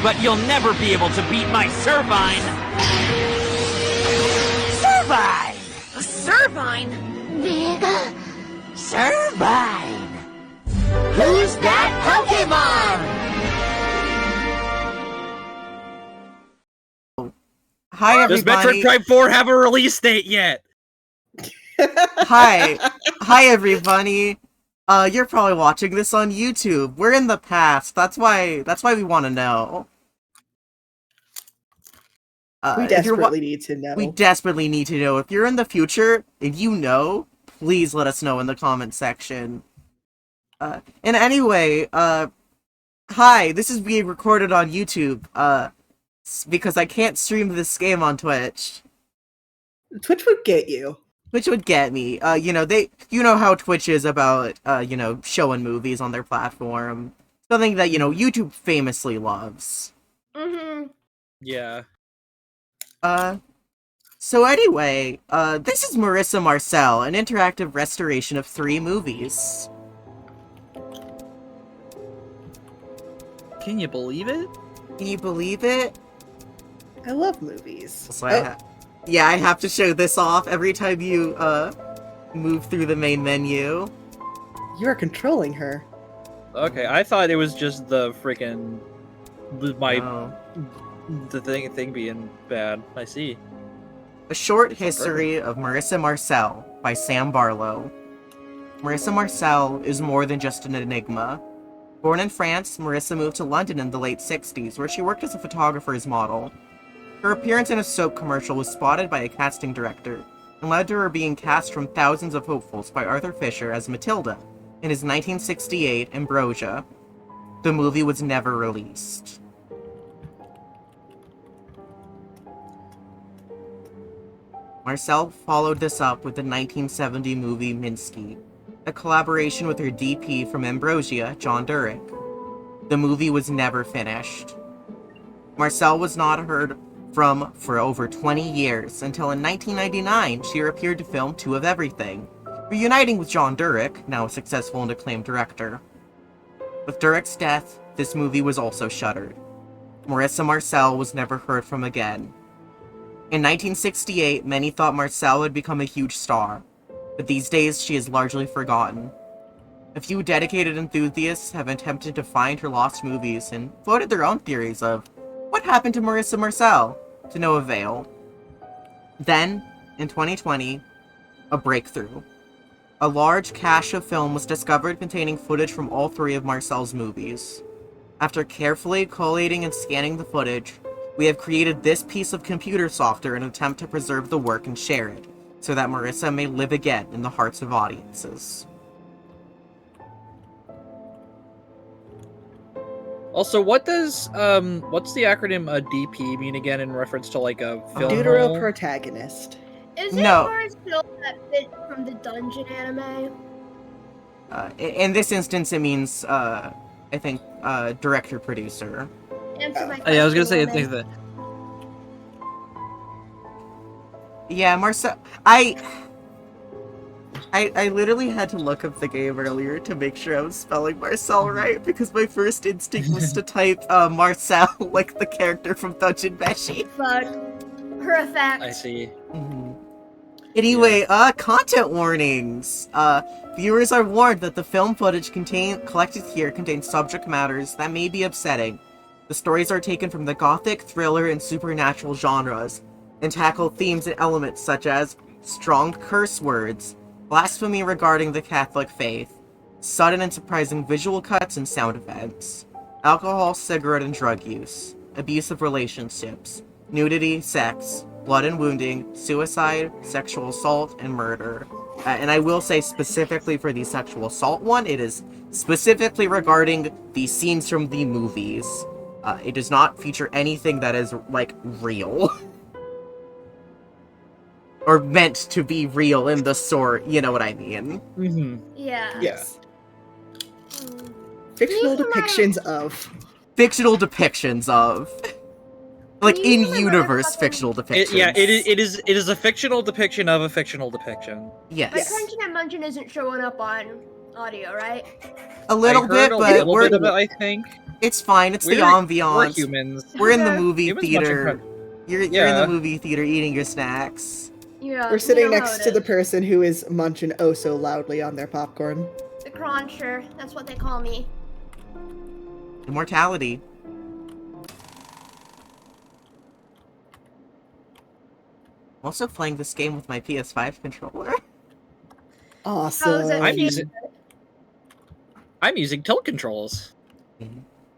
but you'll never be able to beat my Servine! Servine! Servine? Big. Servine! Who's that Pokemon? Hi, everybody. Does Metroid Prime 4 have a release date yet? Hi, everybody. You're probably watching this on YouTube. We're in the past. That's why we want to know. We desperately need to know. We desperately need to know. If you're in the future, if you know, please let us know in the comment section. And anyway, hi, this is being recorded on YouTube, because I can't stream this game on Twitch. Twitch would get you. Twitch would get me. You know how Twitch is about, showing movies on their platform. Something that, YouTube famously loves. Mm-hmm. Yeah. So anyway, this is Marissa Marcel, an interactive restoration of 3 movies. Can you believe it? Can you believe it? I love movies. So I have to show this off every time you, move through the main menu. You are controlling her. Okay, I thought it was just the freaking... The thing being bad. I see. A Short History of Marissa Marcel by Sam Barlow. Marissa Marcel is more than just an enigma. Born in France, Marissa moved to London in the late 60s, where she worked as a photographer's model. Her appearance in a soap commercial was spotted by a casting director, and led to her being cast from thousands of hopefuls by Arthur Fisher as Matilda in his 1968 Ambrosia. The movie was never released. Marcel followed this up with the 1970 movie Minsky, a collaboration with her DP from Ambrosia, John Durick. The movie was never finished. Marcel was not heard from for over 20 years, until in 1999 she appeared to film Two of Everything, reuniting with John Durick, now a successful and acclaimed director. With Durick's death, this movie was also shuttered. Marissa Marcel was never heard from again. In 1968, many thought Marcel would become a huge star, but these days she is largely forgotten. A few dedicated enthusiasts have attempted to find her lost movies and floated their own theories of what happened to Marissa Marcel, to no avail. Then, in 2020, a breakthrough. A large cache of film was discovered containing footage from all 3 of Marcel's movies. After carefully collating and scanning the footage, we have created this piece of computer software in an attempt to preserve the work and share it, so that Marissa may live again in the hearts of audiences. Also, what does, what's the acronym DP mean again in reference to, like, a film? Deutero protagonist. Is it No. Marcel that bit from the Dungeon anime? In this instance, it means, I think, director-producer. Answer my Yeah, I was gonna say question, that. Yeah, Marcel. I literally had to look up the game earlier to make sure I was spelling Marcel right, because my first instinct was to type Marcel, like the character from Dungeon Meshi. Fuck. Her effect. I see. Anyway, content warnings. Viewers are warned that the film footage collected here contains subject matters that may be upsetting. The stories are taken from the gothic, thriller, and supernatural genres, and tackle themes and elements such as strong curse words, blasphemy regarding the Catholic faith, sudden and surprising visual cuts and sound effects, alcohol, cigarette, and drug use, abusive relationships, nudity, sex, blood and wounding, suicide, sexual assault, and murder. And I will say specifically for the sexual assault one, it is specifically regarding the scenes from the movies. It does not feature anything that is, like, real. Or meant to be real in the sort, you know what I mean? Yeah. Yeah. Fictional depictions of. Fictional depictions of. Like, in-universe fictional depictions. It is a fictional depiction of a fictional depiction. Yes. But Crunching and Munching isn't showing up on audio, right? A little bit, but a little bit of it, I think. It's fine. It's the We're ambiance. humans. We're in the Yeah. movie Humans watching theater. You're in the Yeah. movie theater eating your snacks. Yeah, We're sitting you know next how to it the is. person who is munching oh so loudly on their popcorn. The cruncher. That's what they call me. Immortality. I'm also playing this game with my PS5 controller. Awesome. I'm using tilt controls.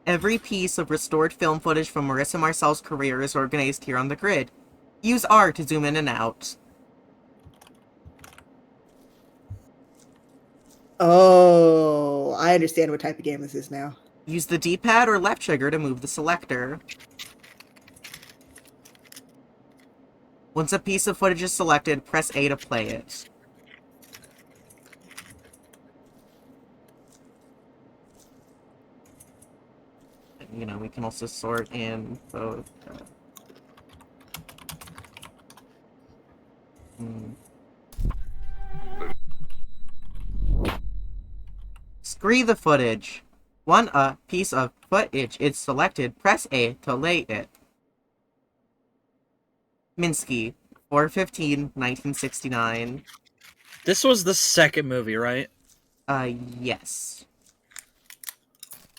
Every piece of restored film footage from Marissa Marcel's career is organized here on the grid. Use R to zoom in and out. Oh, I understand what type of game this is now. Use the D-pad or left trigger to move the selector. Once a piece of footage is selected, press A to play it. You know, we can also sort in both. Scree the footage. When a piece of footage is selected, press A to lay it. Minsky, 4/15/1969. This was the second movie, right? Yes.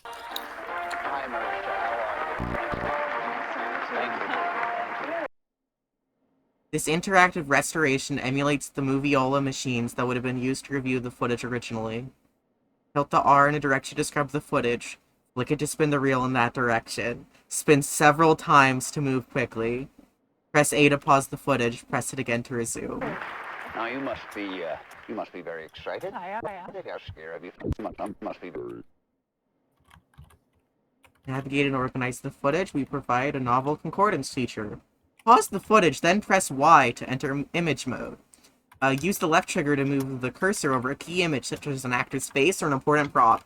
Hi, Marissa. How are you? This interactive restoration emulates the Moviola machines that would have been used to review the footage originally. Tilt the R in a direction to scrub the footage. Flick it to spin the reel in that direction. Spin several times to move quickly. Press A to pause the footage. Press it again to resume. Now you must be very excited. I am. How scared of you? Must be very. Navigate and organize the footage. We provide a novel concordance feature. Pause the footage, then press Y to enter image mode. Use the left trigger to move the cursor over a key image, such as an actor's face or an important prop.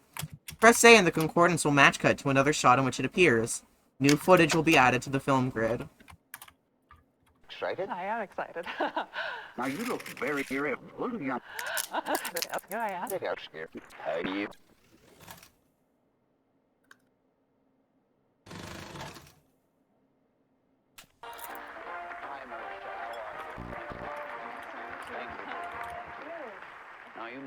Press A and the concordance will match cut to another shot in which it appears. New footage will be added to the film grid. Excited? I am excited. Now you look very young. Yes, I am. How scared? How you? Hi, Marissa. How are you? Now you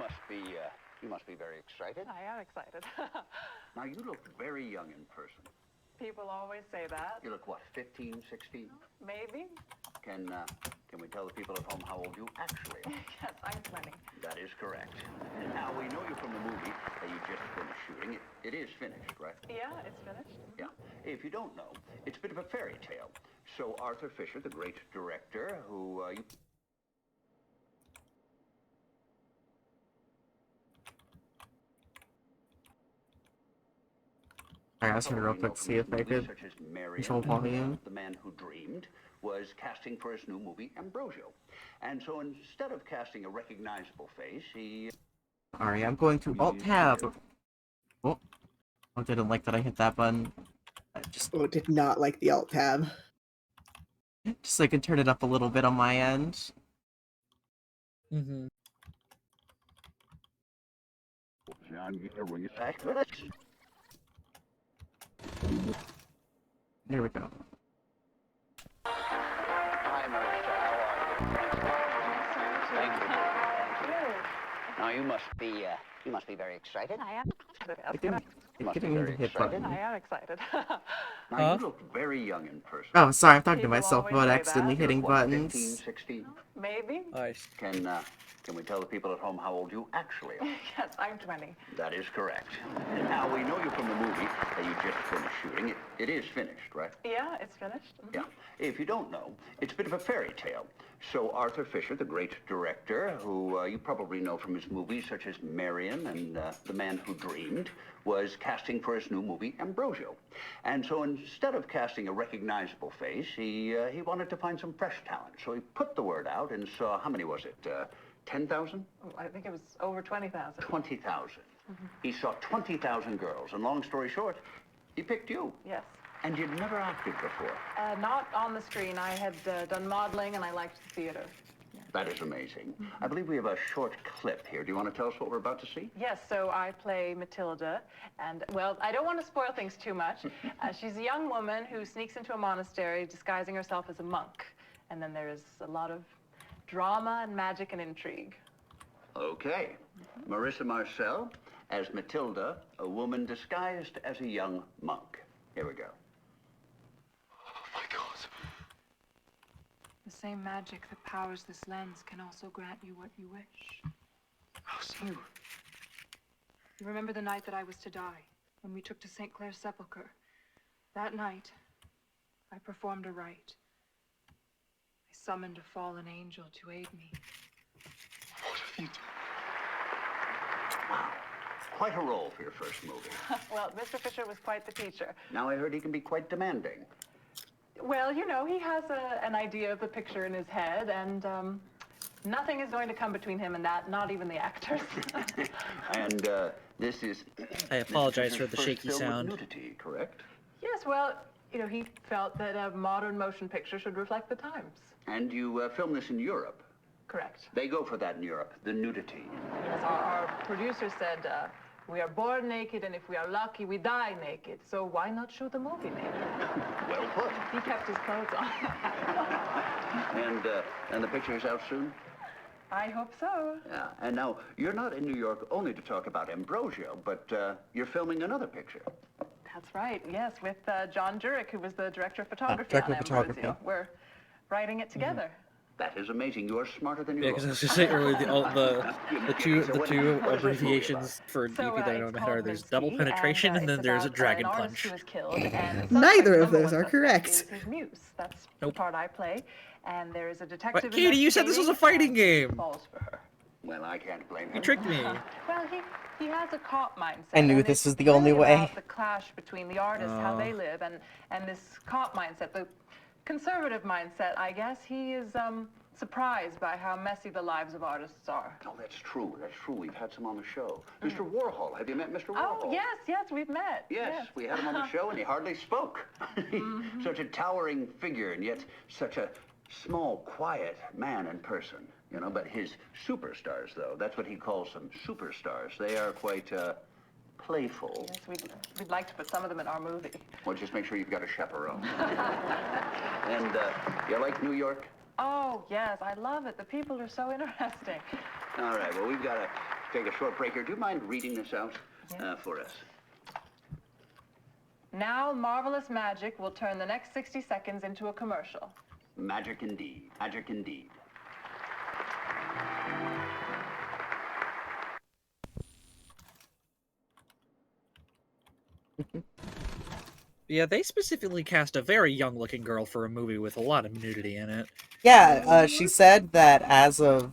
must be very excited. I am excited. Now you look very young in person. People always say that. You look what, 15, 16? Maybe. Can we tell the people at home how old you actually are? Yes, I'm 20. That is correct. Now we know you from the movie that you just finished shooting. It is finished, right? Yeah, it's finished. Yeah. If you don't know, it's a bit of a fairy tale. So Arthur Fisher, the great director, who you... Alright, I was gonna real quick see if I could such as Marion, control volume. The Man Who Dreamed, was casting for his new movie Ambrosio. And so instead of casting a recognizable face, he... Alright, I'm going to Alt-Tab. Oh, I didn't like that I hit that button. Oh, did not like the alt tab. Just so I can turn it up a little bit on my end. Mm-hmm. There we go. Hi, Marissa. How are you? Now you must be very excited. I am. I didn't, You must it be didn't very hit excited. button. I am excited. Now you look very young in person. Oh, sorry, I'm talking to People myself always about say accidentally that. hitting You're what, 15, buttons. 16? Maybe. Nice. Can we tell the people at home how old you actually are? Yes, I'm 20. That is correct. Now we know you from the movie that you just finished shooting. It is finished, right? Yeah, it's finished. Mhm. Yeah. If you don't know, it's a bit of a fairy tale. So Arthur Fisher, the great director, who you probably know from his movies such as Marion and The Man Who Dreamed, was casting for his new movie Ambrosio. And so instead of casting a recognizable face, he wanted to find some fresh talent. So he put the word out and saw, how many was it? 10,000? Oh, I think it was over 20,000. 20,000. He saw 20,000 girls, and long story short, he picked you. Yes. And you'd never acted before. Not on the screen. I had done modeling and I liked the theater. That is amazing. I believe we have a short clip here. Do you want to tell us what we're about to see? Yes, so I play Matilda, and, well, I don't want to spoil things too much. She's a young woman who sneaks into a monastery disguising herself as a monk. And then there's a lot of drama and magic and intrigue. Okay. Marissa Marcel as Matilda, a woman disguised as a young monk. Here we go. Oh my God. The same magic that powers this lens can also grant you what you wish. How so? You remember the night that I was to die, when we took to St. Clair's sepulchre? That night, I performed a rite. I summoned a fallen angel to aid me. What have you done? Wow. Quite a role for your first movie. Well, Mr. Fisher was quite the teacher. Now I heard he can be quite demanding. Well, you know, he has an idea of the picture in his head, and nothing is going to come between him and that, not even the actors. And this is... I apologize for the first shaky film with sound. nudity, correct? Yes, well, you know, he felt that a modern motion picture should reflect the times. And you filmed this in Europe. Correct. They go for that in Europe, the nudity. Yes, our producer said, we are born naked, and if we are lucky, we die naked. So why not shoot the movie naked? Well put. He kept his clothes on. And the picture's out soon? I hope so. Yeah. And now, you're not in New York only to talk about Ambrosio, but you're filming another picture. That's right, yes, with John Jurek, who was the director of photography director on of photography. Ambrosio. We're writing it together. That is amazing. You are smarter than you Yeah, look. because I was just saying earlier, the two What is this movie abbreviations for So, DP that I it's don't know called there's Minsky, double penetration and then it's there's a about, dragon an artist punch. who was killed, and Neither of the those number are one correct. suspect is his muse. That's Nope. the part I play. And there is a detective. What? Katie, you said this was a fighting investigating, and game. Falls for her. Well, I can't blame You him. tricked me. Well, he has a cop mindset. I knew and this it's was the only really way. about the clash between the artists, how they live, and this cop mindset, the conservative mindset, I guess. He is surprised by how messy the lives of artists are. Oh, that's true. That's true. We've had some on the show. Mr. Warhol. Have you met Mr. Warhol? Oh, yes, we've met. Yes, we had him on the show, and he hardly spoke. Such a towering figure, and yet such a small, quiet man in person. You know, but his superstars, though, that's what he calls them, superstars. They are quite playful. Yes, we'd like to put some of them in our movie. Well, just make sure you've got a chaperone. And you like New York? Oh, yes, I love it. The people are so interesting. All right, well, we've got to take a short break here. Do you mind reading this out for us? Now, marvelous magic will turn the next 60 seconds into a commercial. Magic indeed. Magic indeed. Yeah, they specifically cast a very young-looking girl for a movie with a lot of nudity in it. Yeah, she said that as of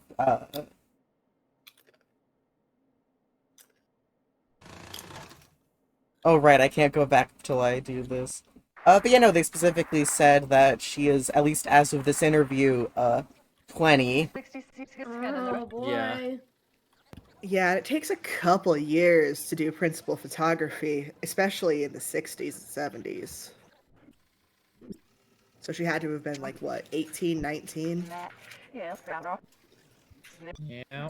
oh right, I can't go back till I do this. But yeah, no, they specifically said that she is, at least as of this interview, 20. 60 seconds. Oh boy. Yeah. Yeah, it takes a couple years to do principal photography, especially in the 60s and 70s. So she had to have been like, what, 18, 19? Yes, Yeah.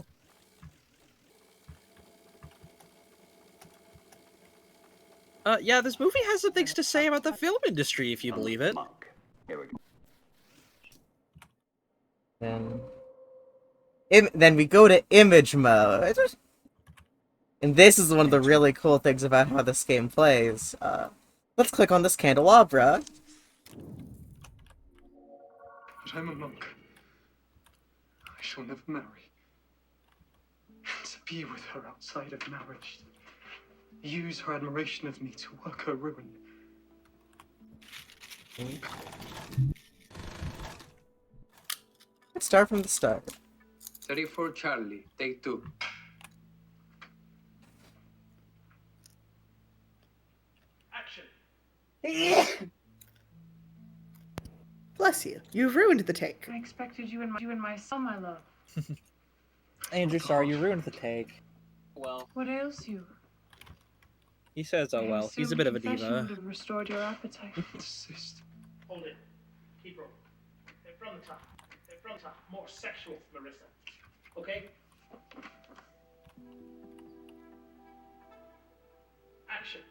Yeah, this movie has some things to say about the film industry, if you believe it. Monk. Here we go. Then we go to image mode. And this is one of the really cool things about how this game plays. Let's click on this candelabra. But I'm a monk. I shall never marry. And to be with her outside of marriage. Use her admiration of me to work her ruin. Let's start from the start. 34 Charlie, take 2. Bless you. You've ruined the take. I expected you and my son, my love. Andrew, sorry, you ruined the take. Well, What ails you? He says, oh well, he's a bit of a diva. Would have restored your appetite. Insist. Hold it. Keep rolling. From the top. confront her more sexual, Marissa. Okay? Action.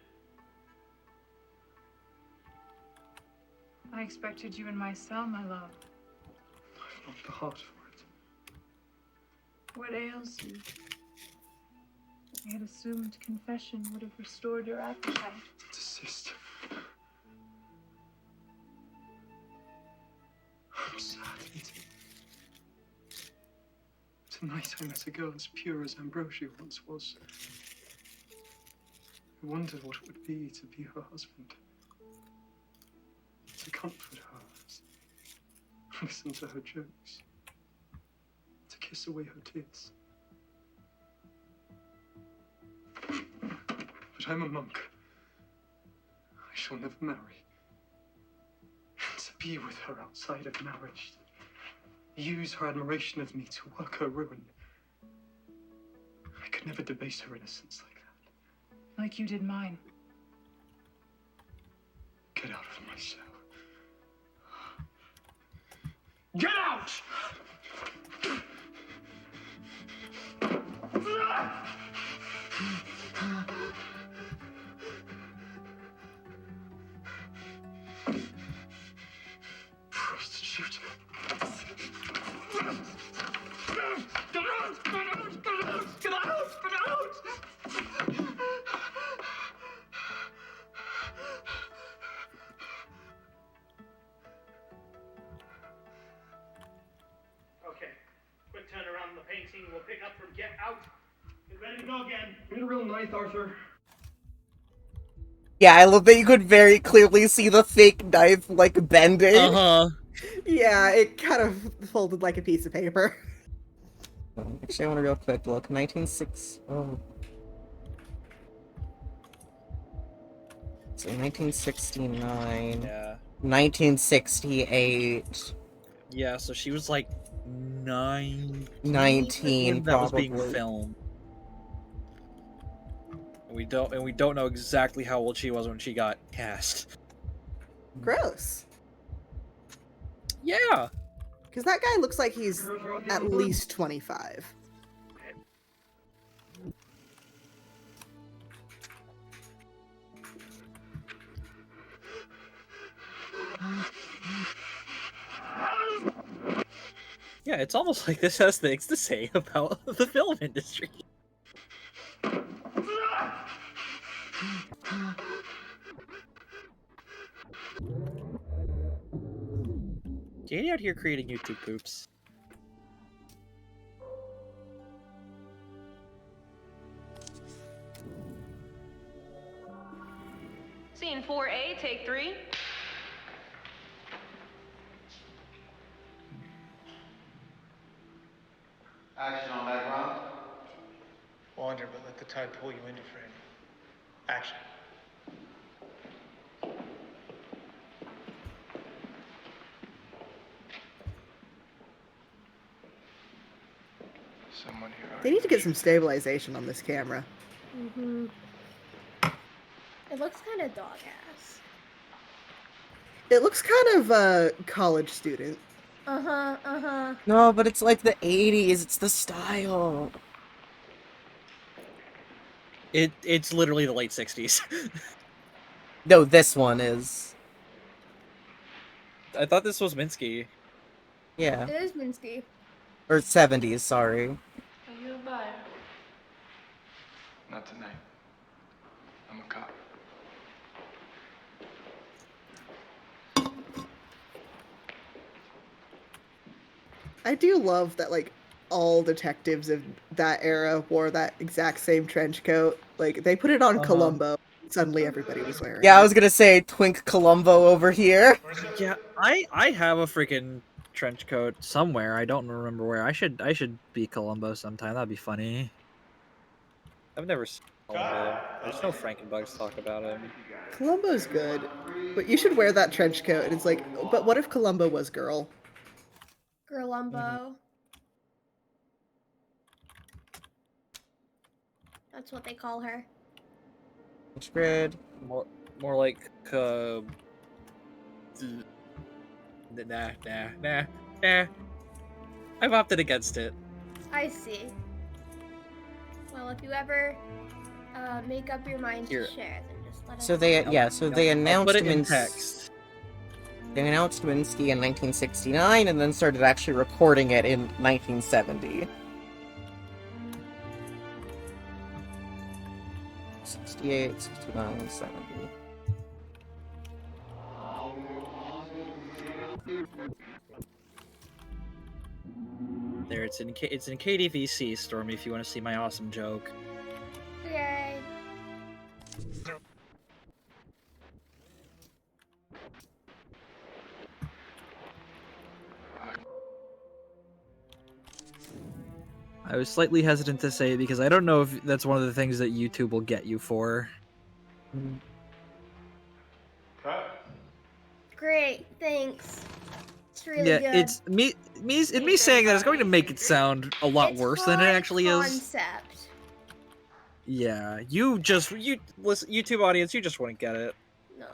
I expected you in my cell, my love. I've not the heart for it. What ails you? I had assumed confession would have restored your appetite. Desist. I'm saddened. Tonight I met a girl as pure as Ambrosia once was. I wondered what it would be to be her husband. To comfort her, listen to her jokes, to kiss away her tears. But I'm a monk. I shall never marry. And to be with her outside of marriage, to use her admiration of me to work her ruin. I could never debase her innocence like that. Like you did mine. Get out of my cell. Get out! Prostitute. Get out! Get out! Get out! Get out! Get out! Okay. Quick turn around the painting. We'll pick up from get out. Get ready to go again. Need a real knife, Arthur. Yeah, I love that you could very clearly see the fake knife, like, bending. Uh-huh. Yeah, it kind of folded like a piece of paper. Actually, I want a real quick look. 1960. Oh. So 1969. Yeah. 1968. Yeah, so she was like 19, when that was being probably. filmed. And we don't know exactly how old she was when she got cast. Gross. Yeah. Because that guy looks like he's at least 25. Yeah, it's almost like this has things to say about the film industry. Katie out here creating YouTube poops. Scene 4A, take 3. Action on background. Wander, but let the tide pull you into frame. Action. Someone here. They need to get some stabilization on this camera. Mm-hmm. It looks kind of dog-ass. It looks kind of a college student. Uh-huh, uh-huh. No, but it's like the 80s. It's the style. It's literally the late 60s. No, this one is. I thought this was Minsky. Yeah. It is Minsky. Or 70s, sorry. Are you a buyer? Not tonight. I'm a cop. I do love that, like, all detectives of that era wore that exact same trench coat. Like, they put it on Columbo. Suddenly everybody was wearing Yeah, it. I was gonna say Twink Columbo over here. Yeah, I have a freaking trench coat somewhere. I don't remember where. I should be Columbo sometime. That'd be funny. I've never seen Columbo. I just know Frankenbugs talk about him. Columbo's good. But you should wear that trench coat. And it's like, but what if Columbo was girl? Girlumbo. That's what they call her. Which grid? More like nah. I've opted against it. I see. Well, if you ever make up your mind Here. to share, then just let us So know. they I'll announced put it in text. They announced Minsky in 1969 and then started actually recording it in 1970. 68, 69, 70. There, it's in KDVC, Stormy, if you want to see my awesome joke. Yay. I was slightly hesitant to say it because I don't know if that's one of the things that YouTube will get you for. Great, thanks. It's really Yeah, good. it's me saying that is going to make it sound a lot worse than it actually is. Concept. Yeah, listen, YouTube audience, you just wouldn't get it. No.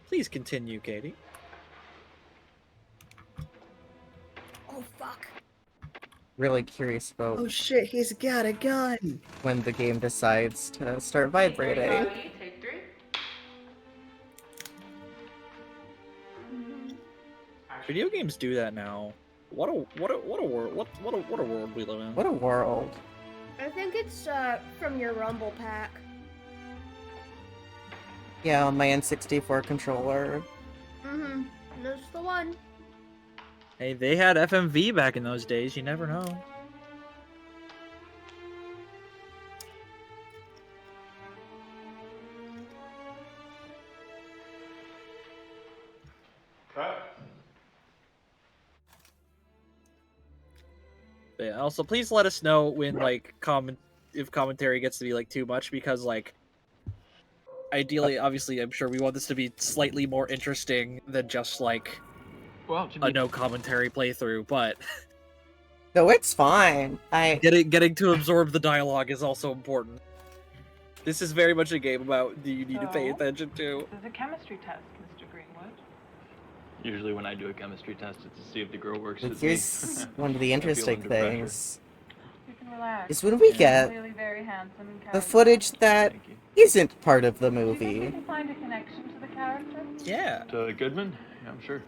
Please continue, Katie. Oh fuck. Really curious about Oh shit, he's got a gun! when the game decides to start vibrating. Take 3. Video games do that now. What a world we live in. What a world. I think it's from your Rumble pack. Yeah, on my N64 controller. Mm-hmm. That's the one. Hey, they had FMV back in those days. You never know. But yeah, also, please let us know when like if commentary gets to be like too much, because like ideally, obviously, I'm sure we want this to be slightly more interesting than just like a no commentary playthrough. But no, it's fine. Getting to absorb the dialogue is also important. This is very much a game about do you need to pay attention to. This is a chemistry test, Mr. Greenwood. Usually when I do a chemistry test, it's to see if the girl works But with here's me. one of the I feel interesting under pressure. things. You can relax. Is when we get Clearly very handsome and the footage that isn't part of the Do you think we movie. can find a connection to the character? Yeah. To Goodman? Yeah, I'm sure.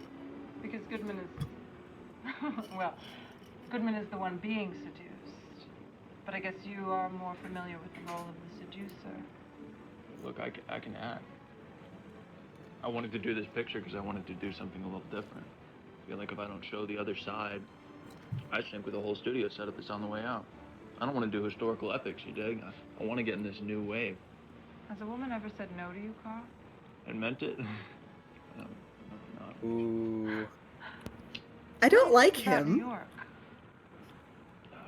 Because Goodman is... well, Goodman is the one being seduced. But I guess you are more familiar with the role of the seducer. Look, I can act. I wanted to do this picture because I wanted to do something a little different. I feel like if I don't show the other side, I think with the whole studio setup, it's on the way out. I don't want to do historical epics, you dig? I want to get in this new wave. Has a woman ever said no to you, Carl? And meant it? No, not. Ooh. I don't like About New him. York.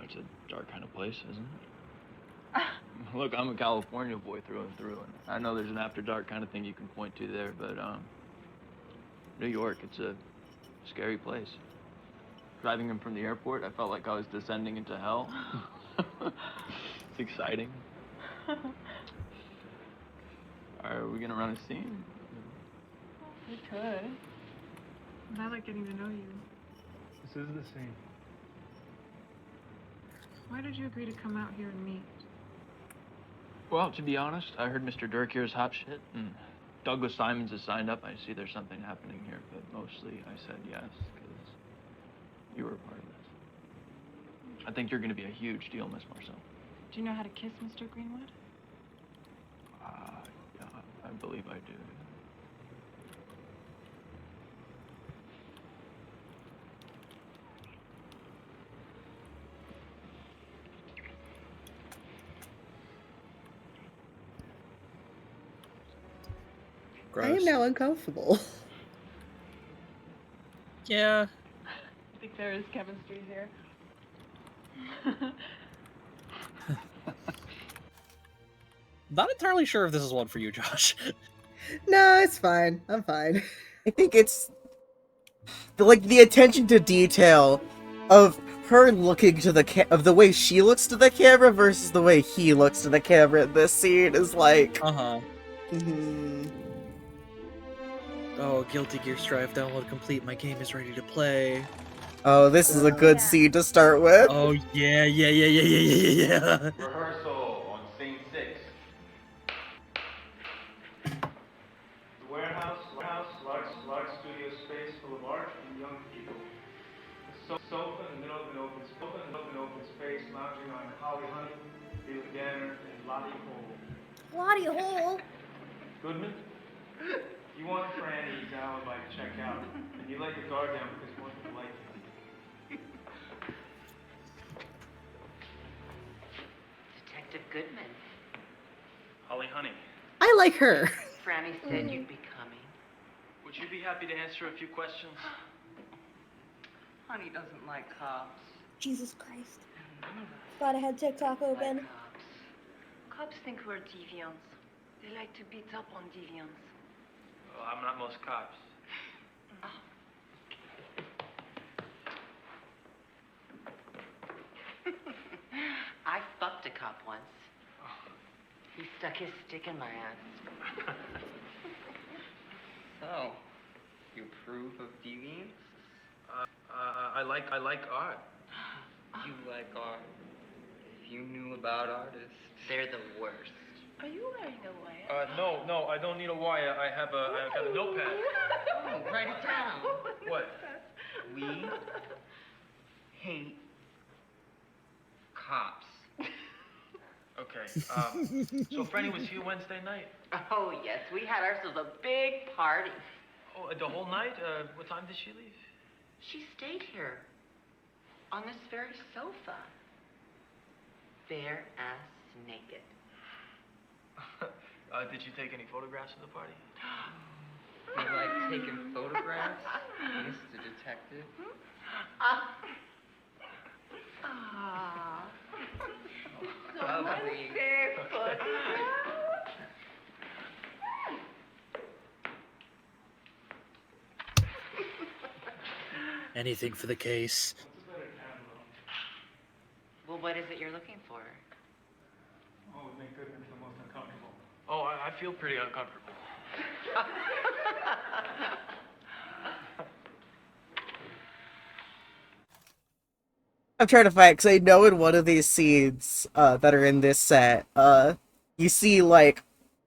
It's a dark kind of place, isn't it? Look, I'm a California boy through and through, and I know there's an after dark kind of thing you can point to there, but New York, it's a scary place. Driving in from the airport, I felt like I was descending into hell. It's exciting. Are we gonna run a scene? We could. But I like getting to know you. This is the same. Why did you agree to come out here and meet? Well, to be honest, I heard Mr. Dirk here's hot shit, and Douglas Simons has signed up. I see there's something happening here, but mostly I said yes, because you were a part of this. I think you're going to be a huge deal, Miss Marcel. Do you know how to kiss, Mr. Greenwood? Yeah, I believe I do. I am now uncomfortable. Yeah. I think there is chemistry here. Not entirely sure if this is one for you, Josh. No, it's fine. I'm fine. I think it's the attention to detail of her looking to of the way she looks to the camera versus the way he looks to the camera in this scene is like Uh-huh. Mm-hmm. Oh, Guilty Gear Strive download complete. My game is ready to play. Oh, this is a good scene to start with. Oh yeah. Rehearsal on scene 6. The warehouse, large studio space full of art and young people. A sofa in the middle of an open space, lounging on Holly Honey, Billy Danner, and Lottie Hole. Lottie Hole? Goodman? You want Franny's alibi to check out, and you let your guard down because more people like you. Detective Goodman. Holly Honey. I like her. Franny said you'd be coming. Would you be happy to answer a few questions? Honey doesn't like cops. Jesus Christ. Thought I had TikTok open. Cops think we're deviants. They like to beat up on deviants. Well, I'm not most cops. I fucked a cop once. He stuck his stick in my ass. So, you approve of deviants? I like art. You like art. If you knew about artists. They're the worst. Are you wearing a wire? No, I don't need a wire. I've got a notepad. Oh, write it down. What? We hate cops. Okay, so Franny was here Wednesday night? Oh, yes. We had ourselves a big party. Oh, the whole night? What time did she leave? She stayed here. On this very sofa. Bare ass naked. Did you take any photographs of the party? You like taking photographs, Mr. Detective? Lovely. Anything for the case. Well, what is it you're looking for? Oh, would make Goodman feel most uncomfortable. Oh, I feel pretty uncomfortable. I'm trying to find, because I know in one of these scenes that are in this set, you see, like,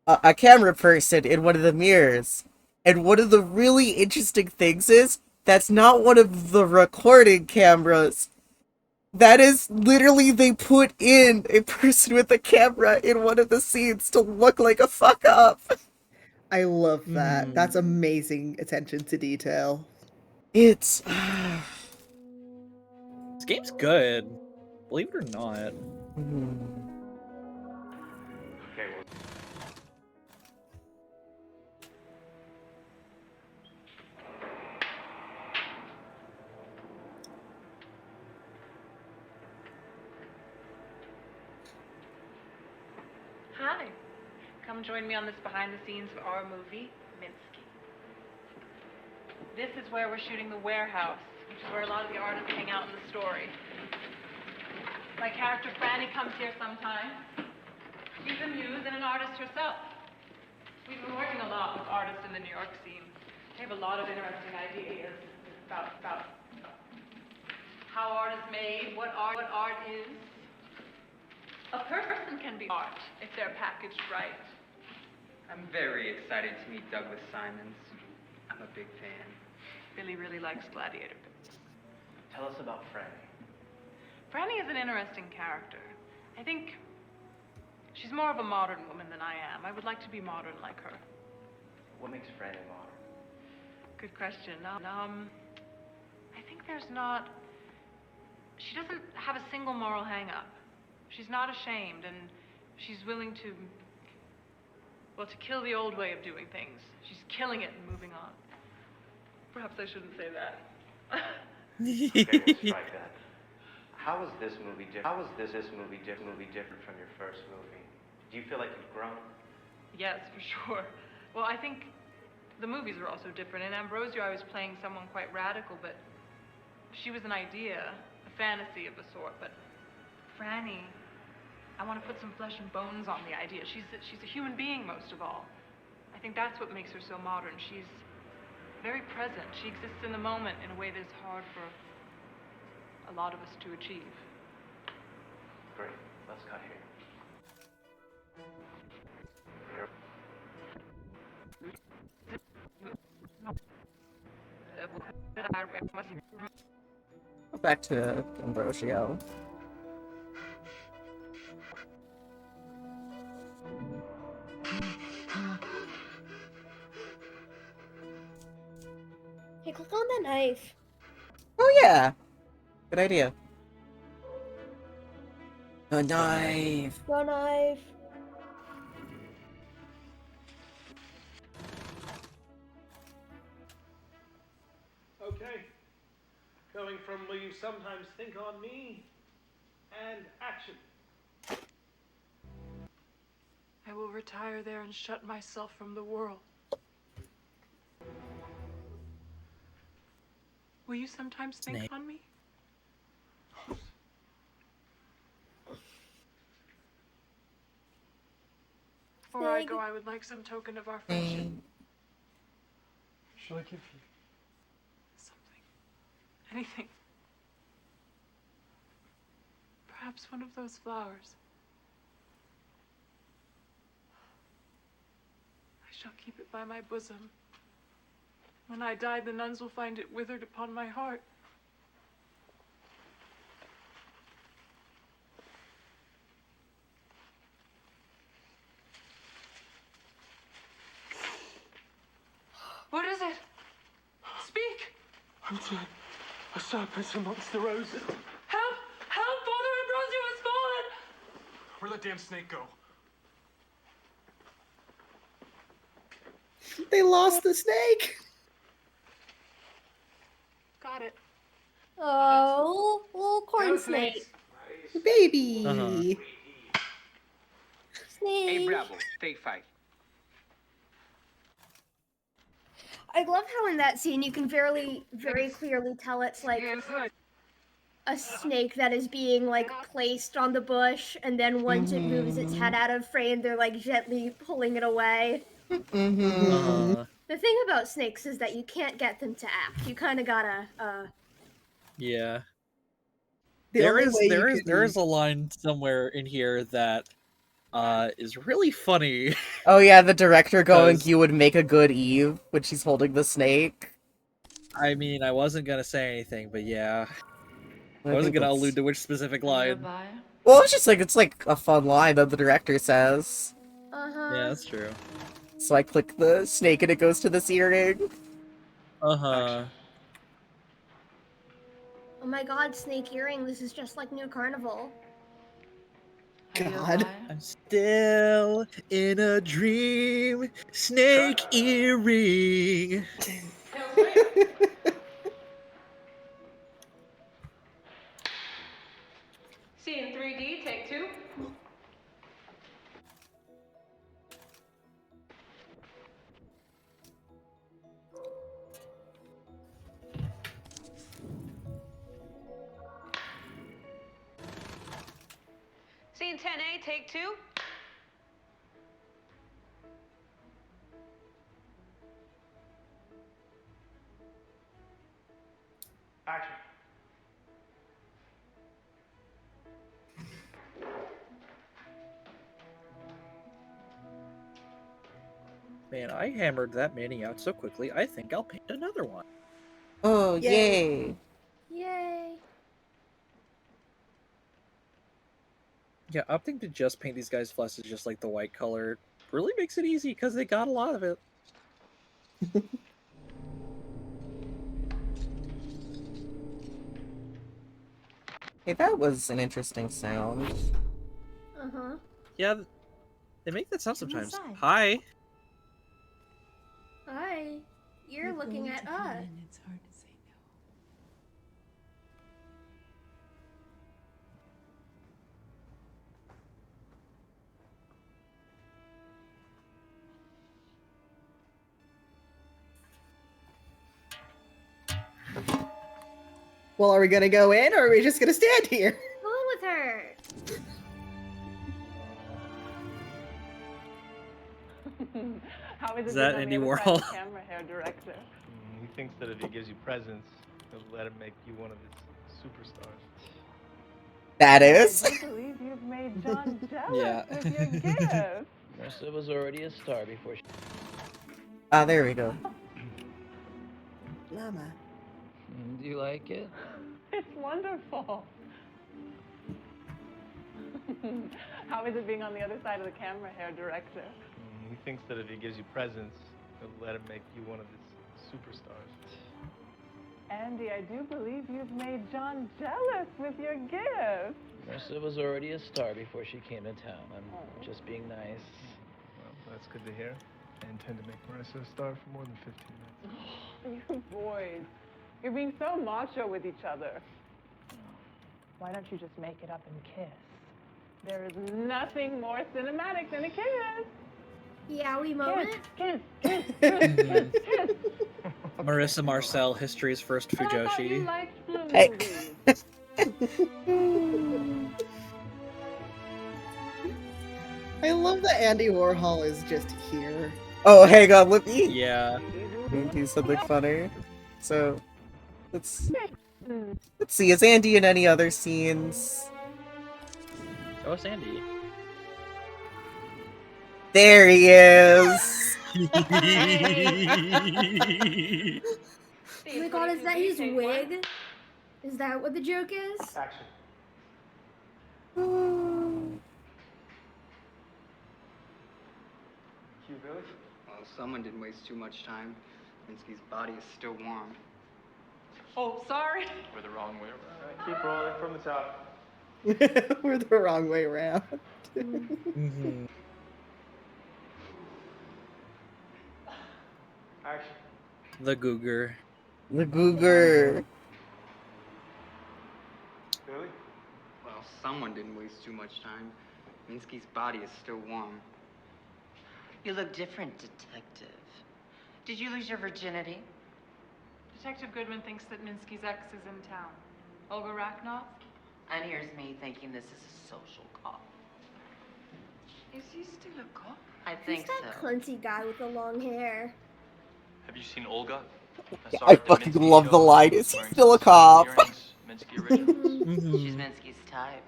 a camera person in one of the mirrors. And one of the really interesting things is, that's not one of the recording cameras. That is literally, they put in a person with a camera in one of the scenes to look like a fuck up. I love that. That's amazing attention to detail. It's... This game's good. Believe it or not. Okay, well... Hi. Come join me on this behind the scenes of our movie, Minsky. This is where we're shooting The Warehouse, which is where a lot of the artists hang out in the story. My character Franny comes here sometimes. She's a muse and an artist herself. We've been working a lot with artists in the New York scene. They have a lot of interesting ideas about how art is made, what art is. A person can be art if they're packaged right. I'm very excited to meet Douglas Simons. I'm a big fan. Billy really likes gladiator bits. Tell us about Franny. Franny is an interesting character. I think she's more of a modern woman than I am. I would like to be modern like her. What makes Franny modern? Good question. I think there's not... She doesn't have a single moral hang-up. She's not ashamed, and she's willing to, well, to kill the old way of doing things. She's killing it and moving on. Perhaps I shouldn't say that. Okay, we'll strike that. How is this movie different? How is this movie different from your first movie? Do you feel like you've grown? Yes, for sure. Well, I think the movies are also different. In Ambrosio, I was playing someone quite radical, but she was an idea, a fantasy of a sort. But Franny, I want to put some flesh and bones on the idea. She's a human being, most of all. I think that's what makes her so modern. She's very present. She exists in the moment in a way that's hard for a lot of us to achieve. Great. Let's cut here. Back to Ambrosio. Hey, click on the knife. Oh yeah, good idea. A knife. The knife. Okay. Going from will you sometimes think on me and action. I will retire there and shut myself from the world. Will you sometimes think Snake. on me? Before I go, I would like some token of our friendship. Shall I give you? Something. Anything. Perhaps one of those flowers. I shall keep it by my bosom. When I die, the nuns will find it withered upon my heart. What is it? Speak! I'm dead. A serpent amongst the roses. Help! Help! Father Ambrosio has fallen! Where'd that damn snake go? They lost the snake. Got it. Oh, little corn snake. Baby. Snake. Hey, Bravo, take 5. I love how in that scene you can very clearly tell it's like a snake that is being like placed on the bush, and then once it moves its head out of frame, they're like gently pulling it away. The thing about snakes is that you can't get them to act. You kind of gotta. Yeah. The There only is way there you is can- there is a line somewhere in here that is really funny. Oh yeah, the director going, 'Cause- "You would make a good Eve," when she's holding the snake. I mean, I wasn't gonna say anything, but yeah. I I wasn't think gonna that's- allude to which specific line. Well, it's like a fun line that the director says. Yeah, that's true. So I click the snake and it goes to this earring. Uh-huh. Oh my god, snake earring! This is just like New Carnival. God. I'm still in a dream. Snake earring. See in 3D, take 2. Scene 10A, take 2. Action. Man, I hammered that many out so quickly, I think I'll paint another one. Oh, Yay. yay. Yay! Yeah, opting to just paint these guys' flesh is just like the white color really makes it easy because they got a lot of it. Hey, that was an interesting sound. Uh-huh. Yeah, they make that sound sometimes. inside. Hi. Hi. You're looking at us. It's hard to say no. Well, are we gonna go in or are we just gonna stand here? Go on with her. How is it Is that being on Andy the other side of Warhol? the camera, hair director? He thinks that if he gives you presents, he'll let him make you one of his superstars. That is. I do believe you've made John jealous Yeah. with your gift. Marissa was already a star before she... Ah, there we go. Llama. Do you like it? It's wonderful. How is it being on the other side of the camera, hair director? He thinks that if he gives you presents, he'll let him make you one of his superstars. Andy, I do believe you've made John jealous with your gift. Marissa was already a star before she came to town. I'm just being nice. Well, that's good to hear. I intend to make Marissa a star for more than 15 minutes. You boys, you're being so macho with each other. Why don't you just make it up and kiss? There is nothing more cinematic than a kiss. Yowie moment. Kiss, kiss, kiss, kiss, kiss. Marissa Marcel, history's first But I thought you Fujoshi. liked blue Hey. movies. I love that Andy Warhol is just here. Oh, hang on, let me Yeah. do something funny. So, let's see. Is Andy in any other scenes? Oh, it's Andy. There he is. Oh my god, is that his wig? Is that what the joke is? Action. Cue, Billy. Well, someone didn't waste too much time. Minsky's body is still warm. Oh, sorry. We're the wrong way around. All right, keep rolling from the top. We're the wrong way around. Action. The Googer. The Googer. Billy. Well, someone didn't waste too much time. Minsky's body is still warm. You look different, detective. Did you lose your virginity? Detective Goodman thinks that Minsky's ex is in town. Olga Rachnoff? And here's me thinking this is a social call. Is he still a cop? I Who's think that so. clunky guy with the long hair? Have you seen Olga? I fucking love the line. Is he still a cop? Minsky originals. She's Minsky's type.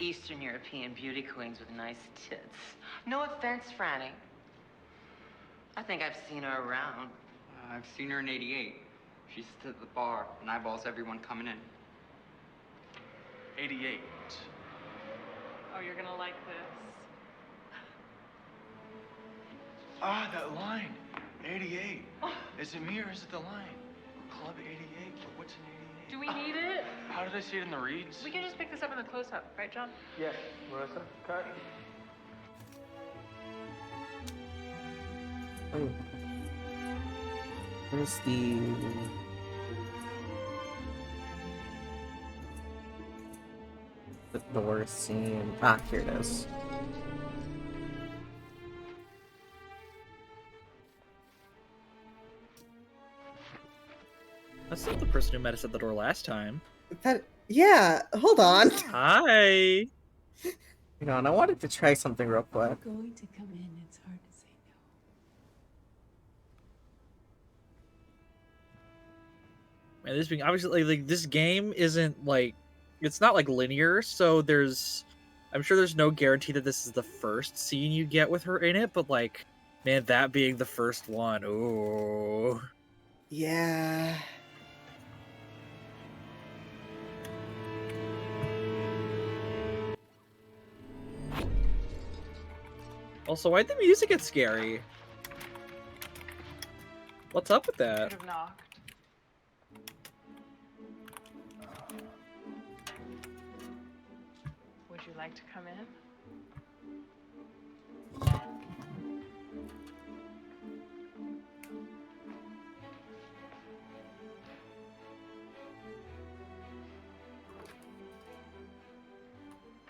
Eastern European beauty queens with nice tits. No offense, Franny. I think I've seen her around. I've seen her in '88. She sits at the bar and eyeballs everyone coming in. 88. Oh, you're gonna like this. Ah, that line. 88. Is it me or is it the line? Club 88? What's an 88? Do we need it? How did I see it in the reads? We can just pick this up in the close-up, right, John? Yes, Marissa. Cut. Oh. Where's the door scene? Ah, here it is. That's not the person who met us at the door last time. Yeah, hold on. Hi. Hang on, I wanted to try something real quick. Going to come in, it's hard to say no. Man, this being obviously like this game isn't like it's not like linear, so I'm sure there's no guarantee that this is the first scene you get with her in it, but like, man, that being the first one, ooh. Yeah. Also, why'd the music get scary? What's up with that? Could have knocked. Would you like to come in?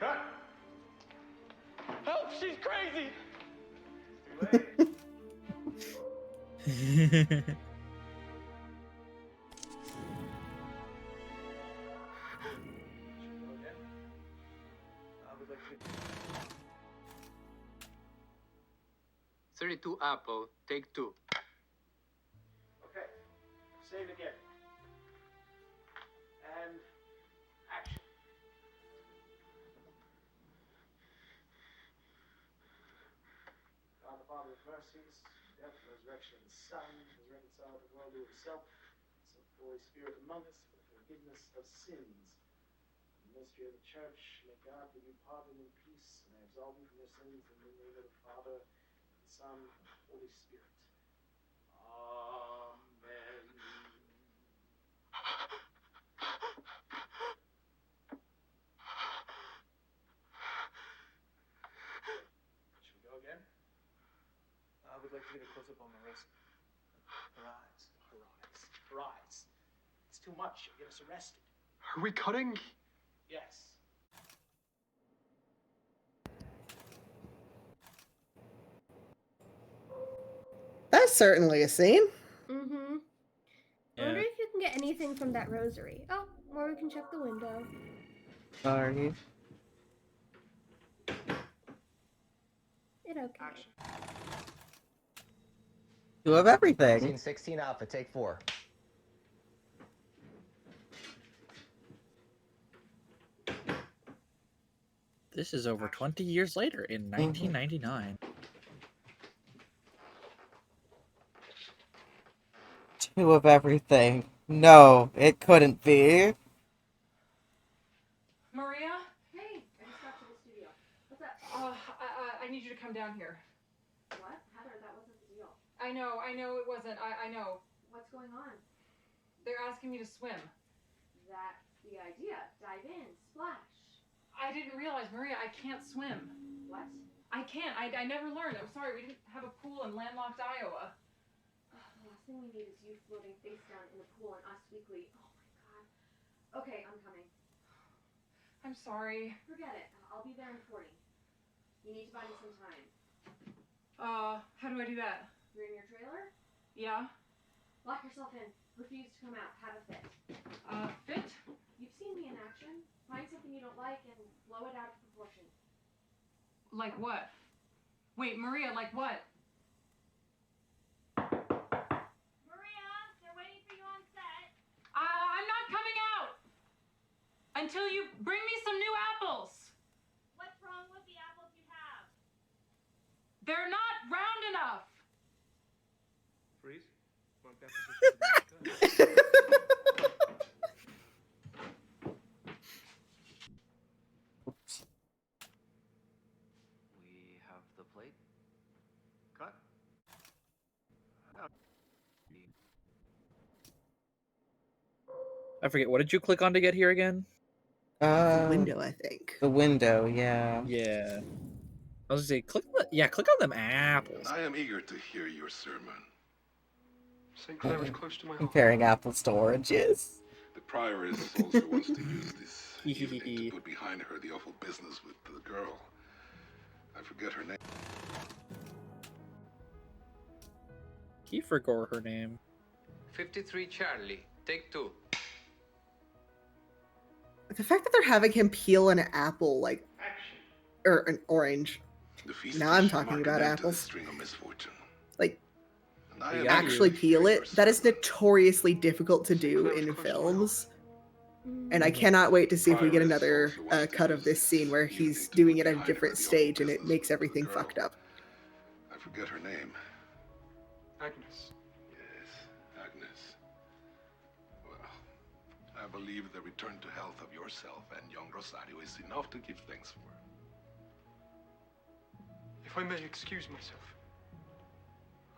Cut. Help! She's crazy! Too late. 32 Apple, take 2. Okay. mercies, death, resurrection of the Son, has reconciled the world to himself, sent the Holy Spirit among us for the forgiveness of sins. In the mystery of the Church, may God give you pardon and peace, and absolve you from your sins in the name of the Father, and the Son, and the Holy Spirit. Amen. Should we go again? I would like to get a close-up on Marissa. Her eyes. Her eyes. Her eyes. It's too much. You'll get us arrested. Are we cutting? Yes. That's certainly a scene. Mm-hmm. I wonder if you can get anything from that rosary. Oh, or we can check the window. Sorry. It okay. Action. You have everything. Scene 16 Alpha, take 4. This is over 20 years later in 1999. Two of everything. No, it couldn't be. Maria? Hey, I just got to the studio. What's up? I need you to come down here. What? Heather, that wasn't the deal. I know it wasn't. I know. What's going on? They're asking me to swim. That's the idea. Dive in, splash. I didn't realize, Maria, I can't swim. What? I can't. I never learned. I'm sorry, we didn't have a pool in landlocked Iowa. The last thing we need is you floating face down in the pool and us weekly. Oh my god. Okay, I'm coming. I'm sorry. Forget it. I'll be there in 40. You need to buy me some time. How do I do that? You're in your trailer? Yeah? Lock yourself in. Refuse to come out. Have a fit. Fit? You've seen me in action. Find something you don't like and blow it out of proportion. Like what? Wait, Maria, like what? Maria, they're waiting for you on set. I'm not coming out! Until you bring me some new apples! What's wrong with the apples you have? They're not round enough! Freeze. Mark that position. We have the plate. Cut. I forget, what did you click on to get here again? The window, I think. The window, yeah. Yeah. I was gonna say, click on them apples. I am eager to hear your sermon. St. Clair is close to my heart. Comparing apples to oranges. The prioress also wants to use this evening to put behind her the awful business with the girl. I forget her name. He forgot her name. 53 Charlie, take 2. The fact that they're having him peel an apple, like, or an orange. Now I'm talking about apples. Like, actually peel it. That is notoriously difficult to do in films. And I cannot wait to see if we get another cut of this scene where he's doing it at a different stage and it makes everything fucked up. I forget her name. Agnes. Yes, Agnes. Well, I believe the return to health of yourself and young Rosario is enough to give thanks for. If I may excuse myself,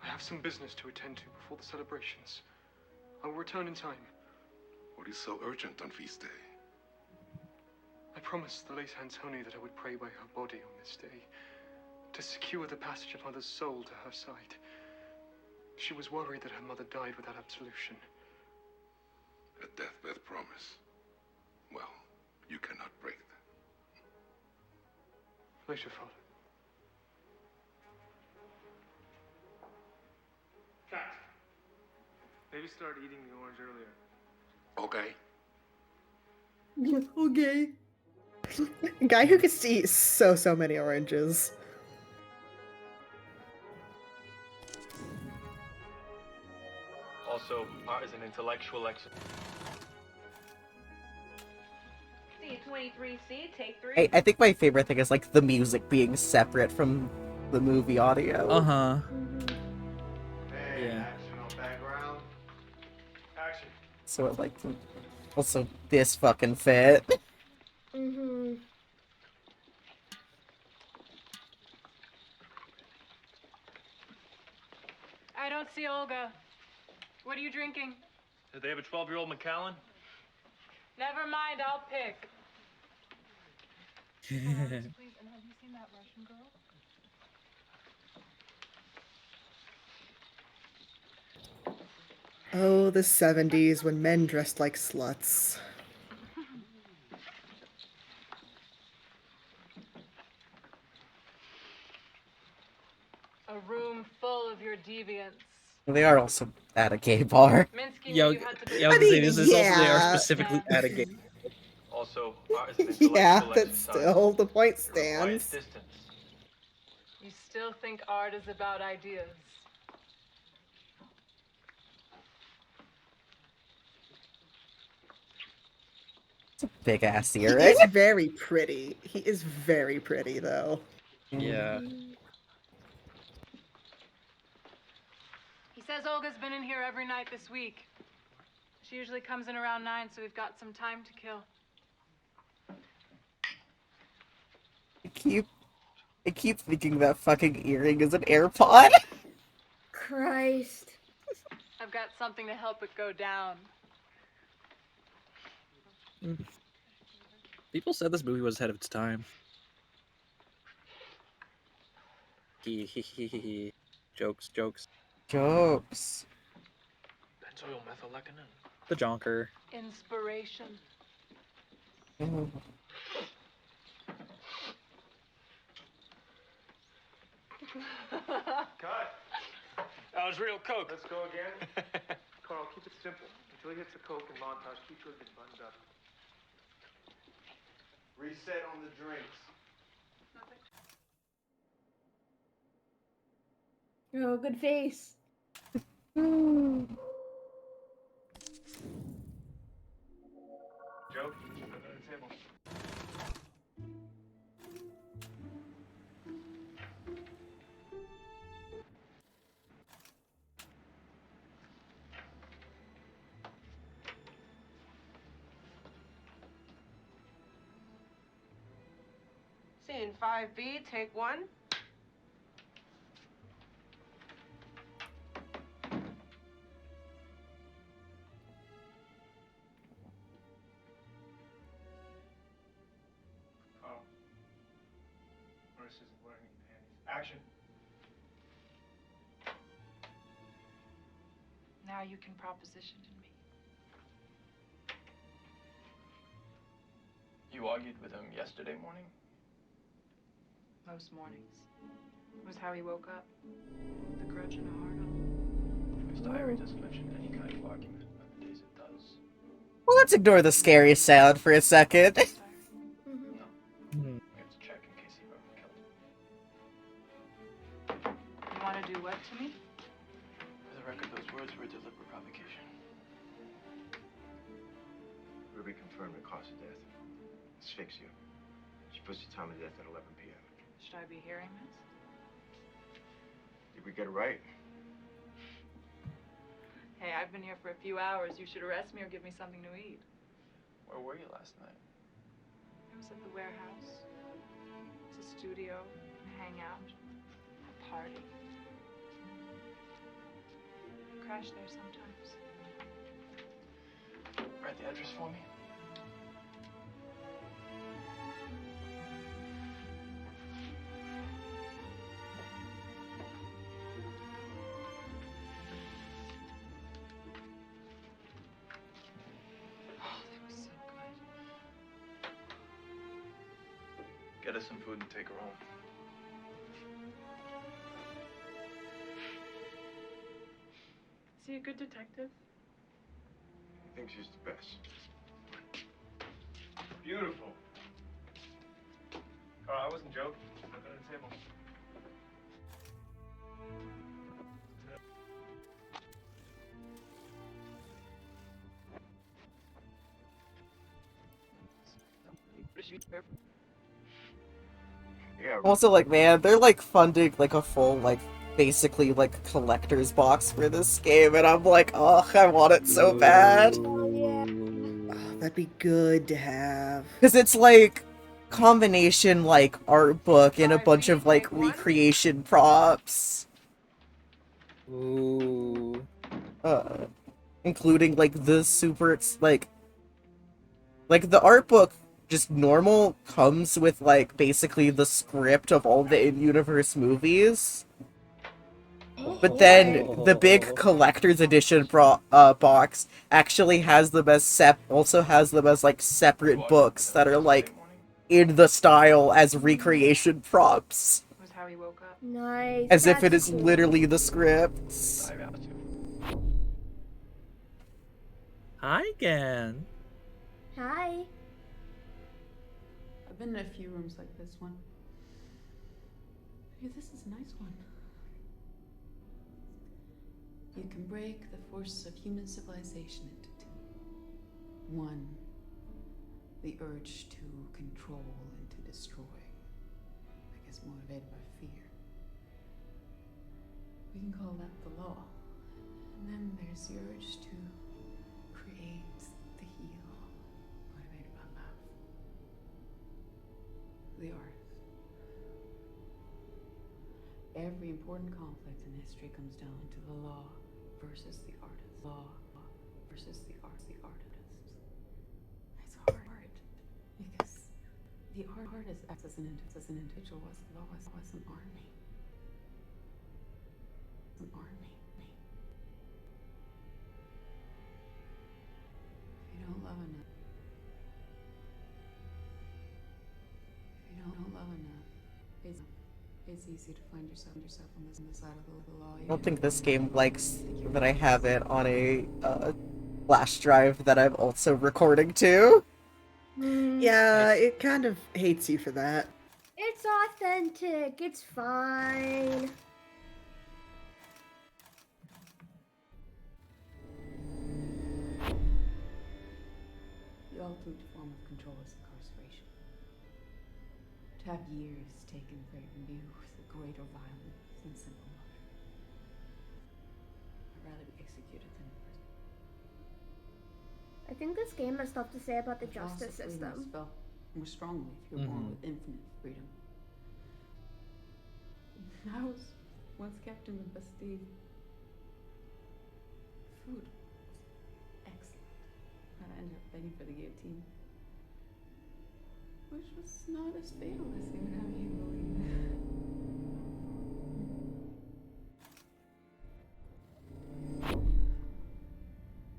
I have some business to attend to before the celebrations. I will return in time. What is so urgent on feast day? I promised the late Antoni that I would pray by her body on this day to secure the passage of Mother's soul to her side. She was worried that her mother died without absolution. A deathbed promise. Well, you cannot break that. Later, Father. Cat. Maybe start eating the orange earlier. Okay. Okay. A guy who gets to eat so many oranges. Also, art is an intellectual exercise. C23C, take 3. I think my favorite thing is like the music being separate from the movie audio. Uh-huh. Yeah. Action on background. Action. So it like also this fucking fit. Mm-hmm. I don't see Olga. What are you drinking? Did they have a 12-year-old Macallan? Never mind, I'll pick. Please, and have you seen that Russian girl? Oh, the 70s when men dressed like sluts. A room full of your deviants. They are also at a gay bar. Minsky Yo, knew you had to I was gonna say, this is also, they are yeah. specifically at a game. Also, art is an Yeah, intellectual but exercise. still, the point It requires stands. distance. You still think art is about ideas. It's a big ass He earring. is very pretty. He is very pretty, though. Yeah. He says Olga's been in here every night this week. She usually comes in around 9, so we've got some time to kill. I keep thinking that fucking earring is an AirPod. Christ. I've got something to help it go down. People said this movie was ahead of its time. Jokes. Jokes. Benzoyl methylecinin. The jonker. Inspiration. Cut. That was real coke. Let's go again. Carl, keep it simple. Until he hits the coke and montage, keep good and buttoned up. Reset on the drinks. Oh, good face. Joe, under the table. Scene 5B, take 1. Carl. Marissa isn't wearing any panties. Action. Now you can proposition to me. You argued with him yesterday morning? Most mornings. It was how he woke up. With a grudge and a heart on. His diary doesn't mention any kind of argument, but the days it does. Well, let's ignore the scary sound for a second. No. We have to check in case he wrote and killed. You want to do what to me? For the record, those words were a deliberate provocation. Ruby confirmed the cause of death. Asphyxia. She puts the time of death at 11 p.m. Should I be hearing this? Did we get it right? Hey, I've been here for a few hours. You should arrest me or give me something to eat. Where were you last night? I was at the warehouse. It's a studio, a hangout, a party. I crash there sometimes. Write the address for me. Get us some food and take her home. Is he a good detective? I think she's the best. Beautiful. Carl, I wasn't joking. Look under the table. Also, like, man, they're like funding like a full, like, basically like collector's box for this game, and I'm like, oh, I want it so bad. Oh, that'd be good to have. Because it's like combination like art book and a bunch of like recreation props. Ooh. Including like the super like the art book just normal comes with like basically the script of all the in-universe movies. But then the big collector's edition box actually has them as also has them as like separate books that are like in the style as recreation props. Was how he woke up. Nice. As if it That's is cool. literally the scripts. Hi again. Hi. I've been in a few rooms like this one. Hey, this is a nice one. You can break the forces of human civilization into two. One, the urge to control and to destroy. I guess motivated by fear. We can call that the law. And then there's the urge to create, to heal, motivated by love. The artist. Every important conflict in history comes down to the law versus the artist. Law versus the artist. It's hard because the artist acts as an individual, as the law as an army. An army. If you don't love enough, it's easy to find yourself on this side of the law. I don't think this game likes that I have it on a flash drive that I'm also recording to. Yeah, it kind of hates you for that. It's authentic. It's fine. The ultimate form of control is incarceration. To have years taken from you is a greater violence than simple murder. I'd rather be executed than in prison. I think this game has stuff to say about the justice Philosophy system. must felt more strongly if you're born with infinite freedom. I was once kept in the Bastille. Food was excellent. And I ended up begging for the guillotine. Which was not as fatal as they would have you believe.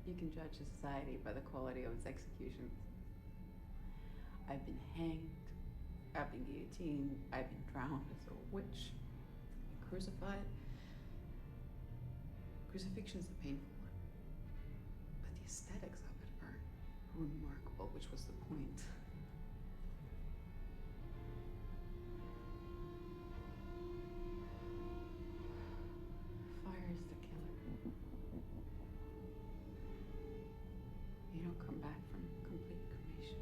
You can judge a society by the quality of its executions. I've been hanged, I've been guillotined, I've been drowned as a witch, crucified. Crucifixion is the painful one, but the aesthetics of it are remarkable, which was the point. Fire is the killer. You don't come back from complete cremation.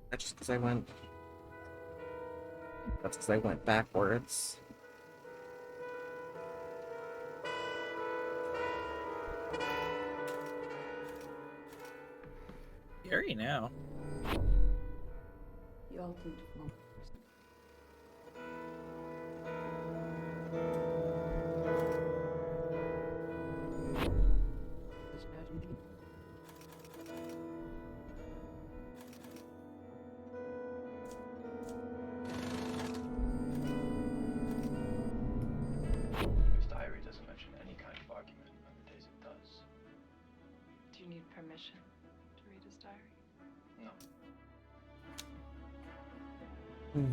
That's just because I went. That's because I went backwards. Scary now. The ultimate form. His diary doesn't mention any kind of argument on the days it does. Do you need permission to read his diary? No. So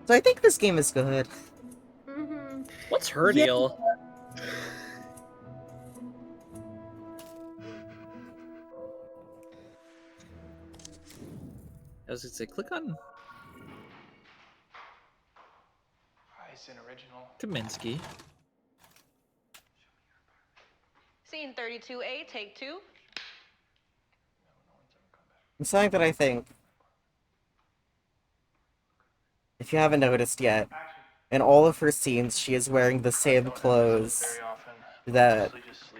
I think this game is good. Mm-hmm. What's her deal? I was gonna say, click on It's an original. Kaminsky. Scene 32A, take 2. It's something that I think, if you haven't noticed yet, in all of her scenes, she is wearing the same clothes that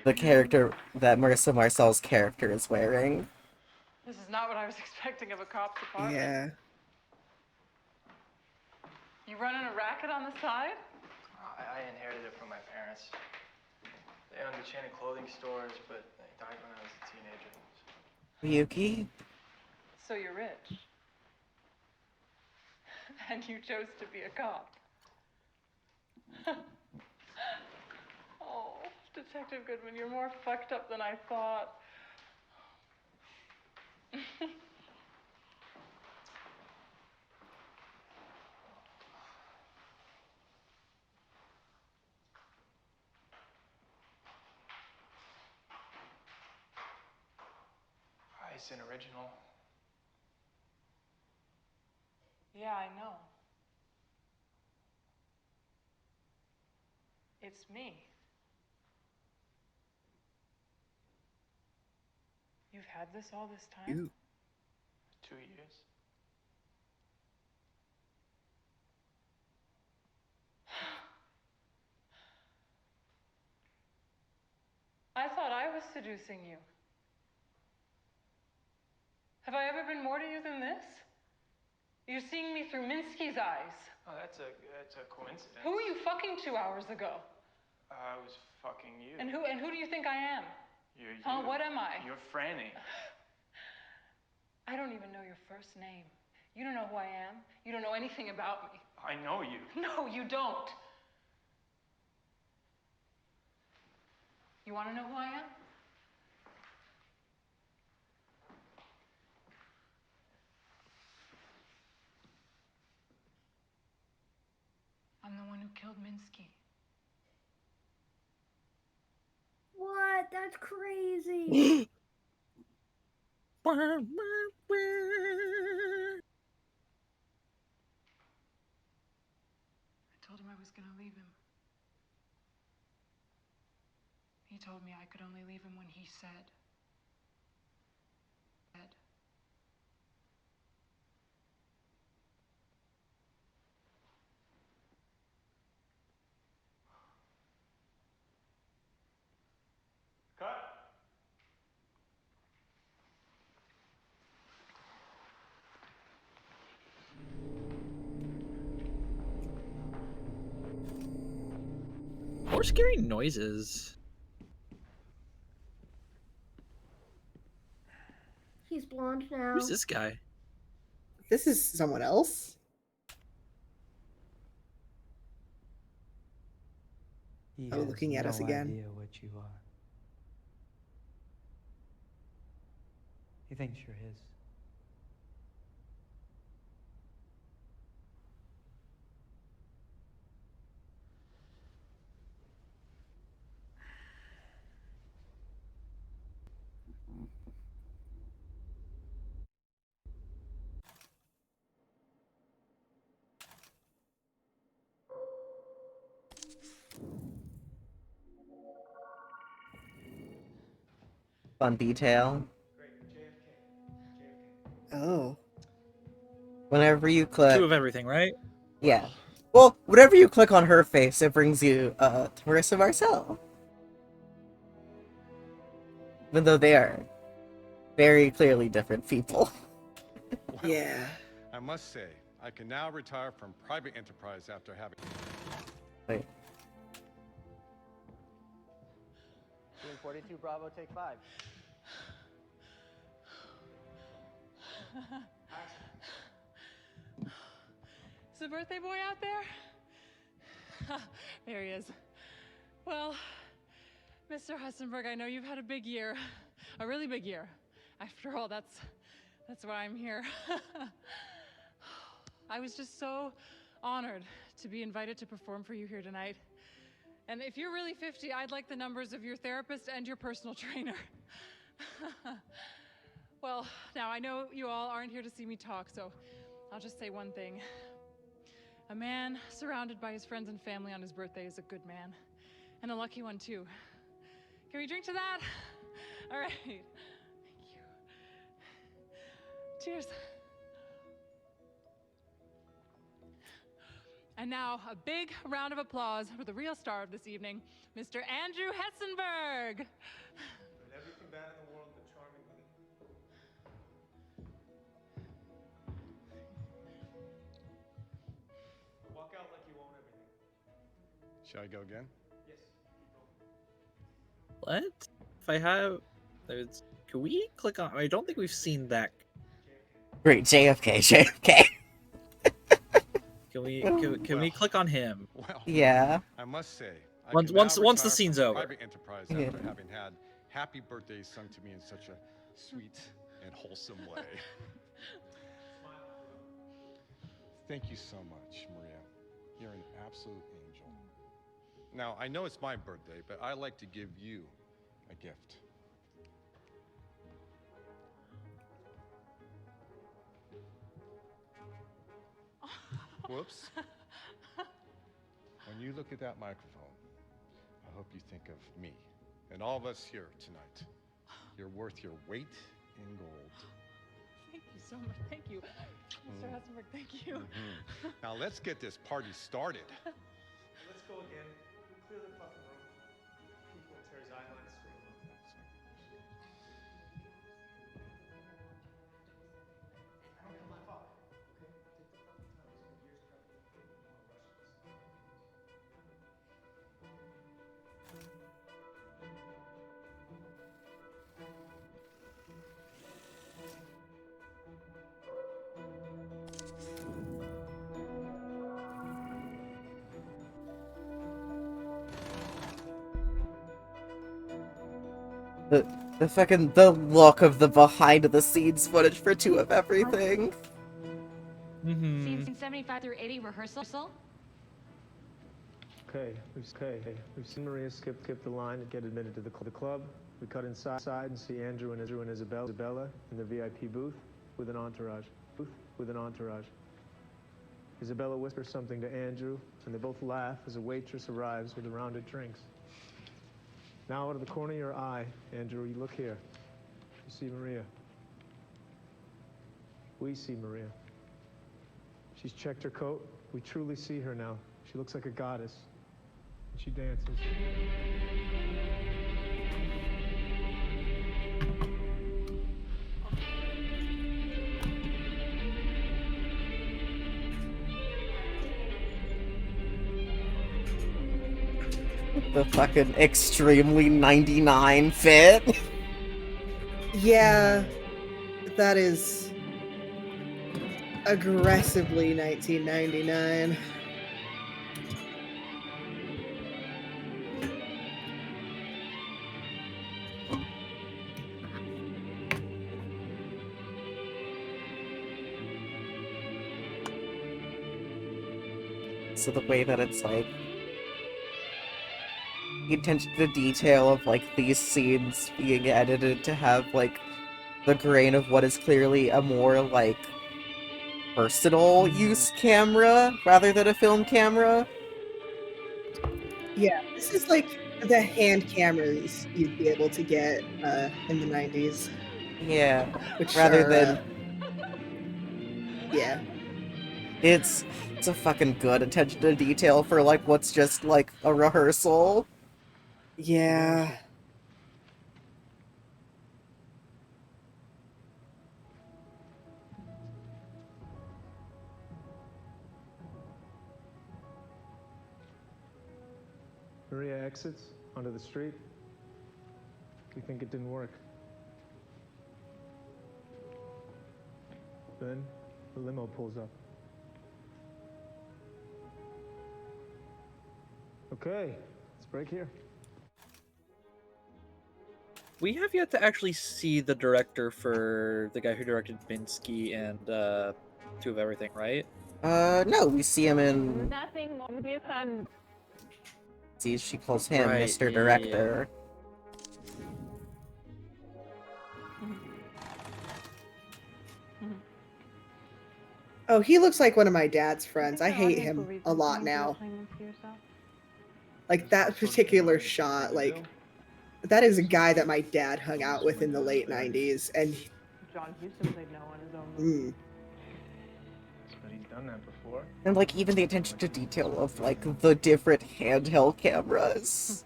the character, that Marissa Marcel's character is wearing. This is not what I was expecting of a cop's apartment. Yeah. You running a racket on the side? I inherited it from my parents. They owned a chain of clothing stores, but they died when I was a teenager. Yuki? So you're rich. And you chose to be a cop. Oh, Detective Goodman, you're more fucked up than I thought. It's an original. Yeah, I know. It's me. You've had this all this time? Ew. 2 years. I thought I was seducing you. Have I ever been more to you than this? You're seeing me through Minsky's eyes. Oh, that's a coincidence. Who were you fucking 2 hours ago? I was fucking you. And who do you think I am? You're you. Huh? What am I? You're Franny. I don't even know your first name. You don't know who I am. You don't know anything about me. I know you. No, you don't. You want to know who I am? I'm the one who killed Minsky. What? That's crazy. I told him I was gonna leave him. He told me I could only leave him when he said. Cut. More scary noises. He's blonde now. Who's this guy? This is someone else? He Oh, has looking at no us again. idea what you are. He thinks you're his. Fun detail. Oh. Whenever you click... 2 of everything, right? Yeah. Well, whenever you click on her face, it brings you to Marissa Marcel. Even though they are very clearly different people. Yeah. I must say, I can now retire from private enterprise after having... Wait. 42 Bravo, take 5. Is the birthday boy out there? There he is. Well, Mr. Hessenberg, I know you've had a big year. A really big year. After all, that's That's why I'm here. I was just so honored to be invited to perform for you here tonight. And if you're really 50, I'd like the numbers of your therapist and your personal trainer. Well, now I know you all aren't here to see me talk, so I'll just say one thing. A man surrounded by his friends and family on his birthday is a good man. And a lucky one, too. Can we drink to that? All right. Thank you. Cheers. And now, a big round of applause for the real star of this evening, Mr. Andrew Hessenberg. And everything bad in the world, but charming women. Walk out like you own everything. Shall I go again? Yes. What? If I have, can we click on? I don't think we've seen that. Great, JFK, JFK. Can we click on him? Well, Yeah. I must say, I Once can now once the retire scene's from over. private enterprise Yeah. after having had happy birthdays sung to me in such a sweet and wholesome way. Thank you so much, Maria. You're an absolute angel. Now, I know it's my birthday, but I like to give you a gift. Whoops. When you look at that microphone, I hope you think of me and all of us here tonight. You're worth your weight in gold. Thank you so much. Thank you. Mr. Hessenberg, thank you. Now let's get this party started. Let's go again. Clear the fucking room. People in Terry's Island scream. I don't kill my father, okay? Take the fucking time. I spent years prepping the kid. You don't want to rush this. The look of the behind the scenes footage for two of everything. Scene 75 through 80 rehearsal. Okay, we've seen Maria skip the line and get admitted to the club. We cut inside and see Andrew and Isabella in the VIP booth with an entourage. Isabella whispers something to Andrew, and they both laugh as a waitress arrives with the rounded drinks. Now, out of the corner of your eye, Andrew, you look here. You see Maria. We see Maria. She's checked her coat. We truly see her now. She looks like a goddess. And she dances. The fucking extremely 99 fit. Yeah, that is aggressively 1999. So the way that it's like the attention to detail of like these scenes being edited to have like the grain of what is clearly a more like personal use camera rather than a film camera. Yeah, this is like the hand cameras you'd be able to get in the 90s. Yeah, Which rather are, than yeah. It's a fucking good attention to detail for like what's just like a rehearsal. Yeah. Maria exits onto the street. We think it didn't work. Then the limo pulls up. Okay, let's break here. We have yet to actually see the director for the guy who directed Minsky and Two of Everything, right? No, we see him in. Nothing more with fun. See, she calls him Right, Mr. yeah. Director. Oh, he looks like one of my dad's friends. I hate him a lot now. Like that particular shot, like that is a guy that my dad hung out with in the late 90s, and John Huston played no on his own movie. But he's done that before. And like even the attention to detail of like the different handheld cameras.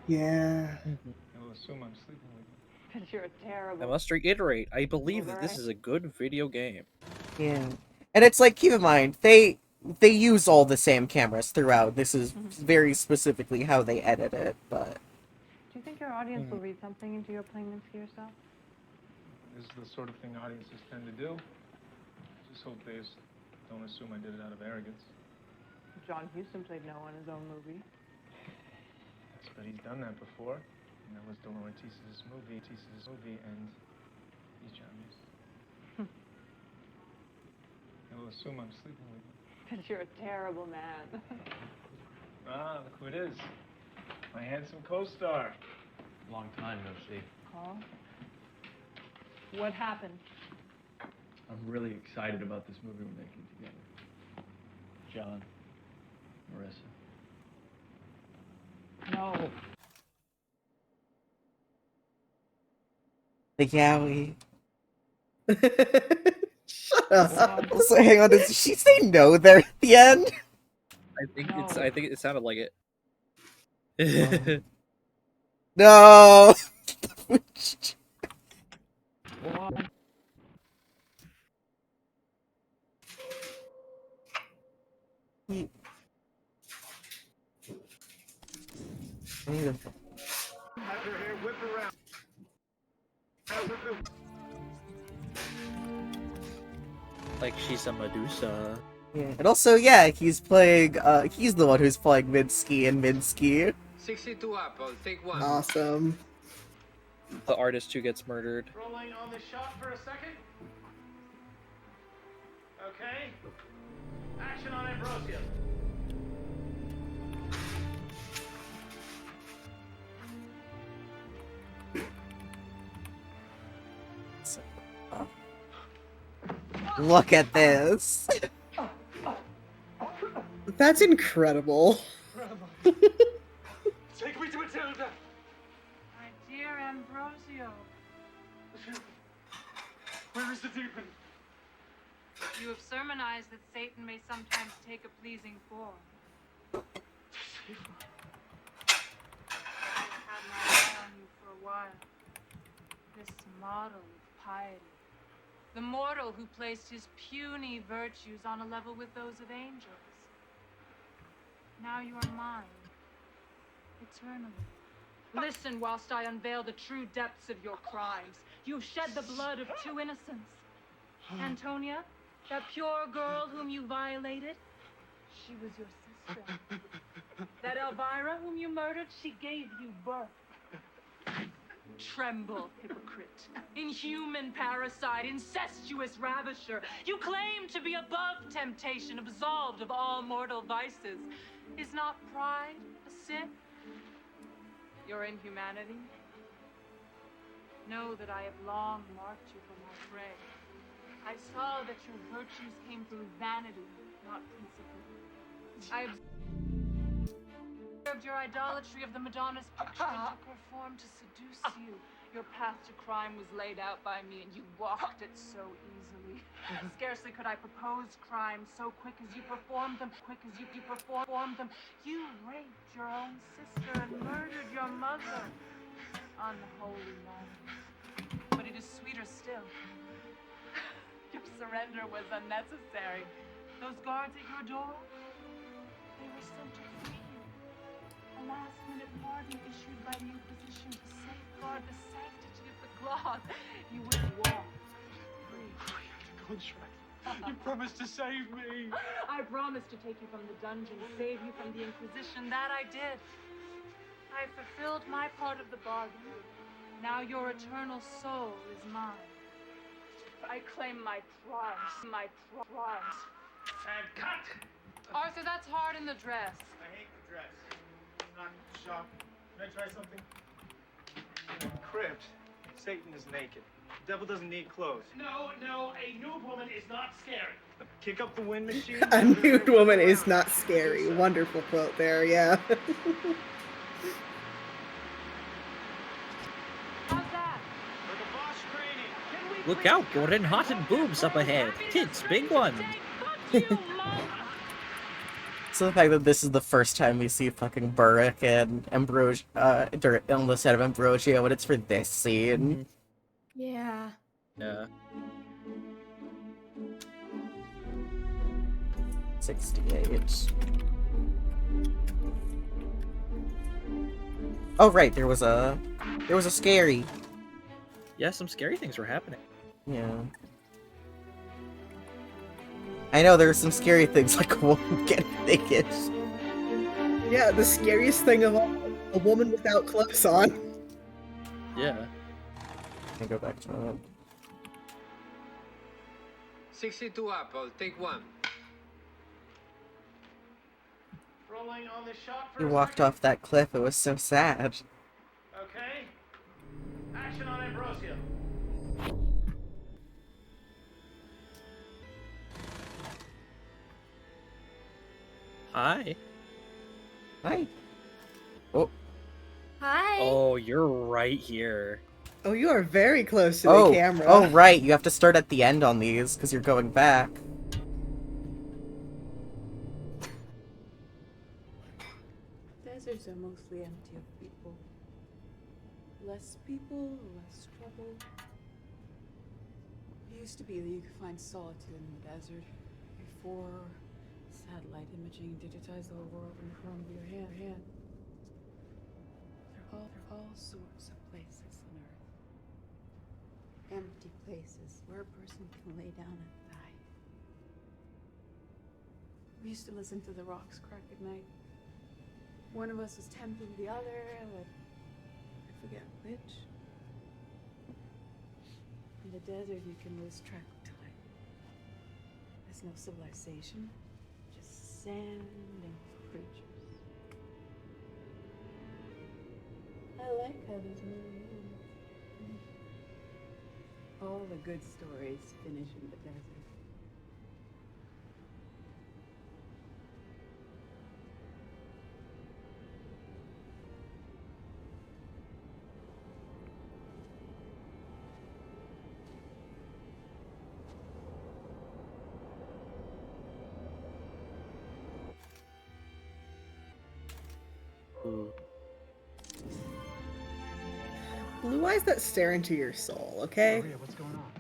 Yeah. He'll assume I'm sleeping with you. Because you're terrible. I must reiterate, I believe that this is a good video game. Yeah. And it's like, keep in mind, they use all the same cameras throughout. This is very specifically how they edit it, but... Do you think your audience will read something into your playing Minsky yourself? This is the sort of thing audiences tend to do. Just hope they don't assume I did it out of arrogance. John Huston played no on his own movie. Yes, but he's done that before. And that was De Laurentiis' movie, and he's John Huston. He'll assume I'm sleeping with you. Because you're a terrible man. Ah, look who it is. My handsome co-star. Long time no see. Carl? What happened? I'm really excited about this movie we're making together. John, Marissa. No. The Yowie. Shut up. So hang on, did she say no there at the end? I think it sounded like it. No! Like she's a Medusa. Yeah. And also, yeah, he's playing, he's the one who's playing Minsky in Minsky. 62 apple, take one. Awesome. The artist who gets murdered. Rolling on the shot for a second. Okay. Action on Ambrosia. Look at this. That's incredible. Take me to Matilda. My dear Ambrosio, Where is the demon? you have surmised that Satan may sometimes take a pleasing form. I've had my eye on you for a while. This model of piety. The mortal who placed his puny virtues on a level with those of angels. Now you are mine, eternally. Listen whilst I unveil the true depths of your crimes. You've shed the blood of two innocents. Antonia, that pure girl whom you violated, she was your sister. That Elvira whom you murdered, she gave you birth. Tremble, hypocrite, inhuman parasite, incestuous ravisher. You claim to be above temptation, absolved of all mortal vices. Is not pride a sin? Your inhumanity? Know that I have long marked you for my prey. I saw that your virtues came through vanity, not principle. I observed your idolatry of the Madonna's picture and took her form to seduce you. Your path to crime was laid out by me, and you walked it so easily. Scarcely could I propose crimes so quick as you performed them. You raped your own sister and murdered your mother. Unholy man. But it is sweeter still. Your surrender was unnecessary. Those guards at your door, they were sent to free you. A last-minute pardon issued by the Inquisition to safeguard the sanctity of the cloth. You would walk free. Contract. You promised to save me. I promised to take you from the dungeon, save you from the Inquisition. That I did. I fulfilled my part of the bargain. Now your eternal soul is mine. I claim my prize. My prize. And cut! Arthur, that's hard in the dress. I hate the dress. It's not sharp. Can I try something? In Crypt, Satan is naked. The devil doesn't need clothes. No, a nude woman is not scary. Kick up the wind machine. A nude woman is not scary. Wonderful quote there, yeah. Look out, Gordon! Hot and boobs up ahead. Kids, big one. So the fact that this is the first time we see fucking Burrick and Ambrosia on the set of Ambrosia, when it's for this scene. Yeah. Yeah. 68. Oh right, there was a scary. Yeah, some scary things were happening. Yeah. I know there are some scary things like a woman getting naked. Yeah, the scariest thing of all, a woman without clothes on. Yeah. I go back to it. 62 up, I'll take one. Rolling on the shot for He a walked second. off that cliff, it was so sad. Okay. Action on Ambrosia. Hi. Hi. Oh. Hi. Oh, you're right here. Oh, you are very close to the camera. Oh, right, you have to start at the end on these, because you're going back. Deserts are mostly empty of people. Less people, less trouble. It used to be that you could find solitude in the desert before satellite imaging digitized the whole world in the palm of your hand. There are all sorts of places on Earth. Empty places where a person can lay down and die. We used to listen to the rocks crack at night. One of us was tempting the other, but I forget which. In the desert, you can lose track of time. There's no civilization, just sand and creatures. I like how there's no end. All the good stories finish in the desert. Blue eyes that stare into your soul, okay? Maria, what's going on?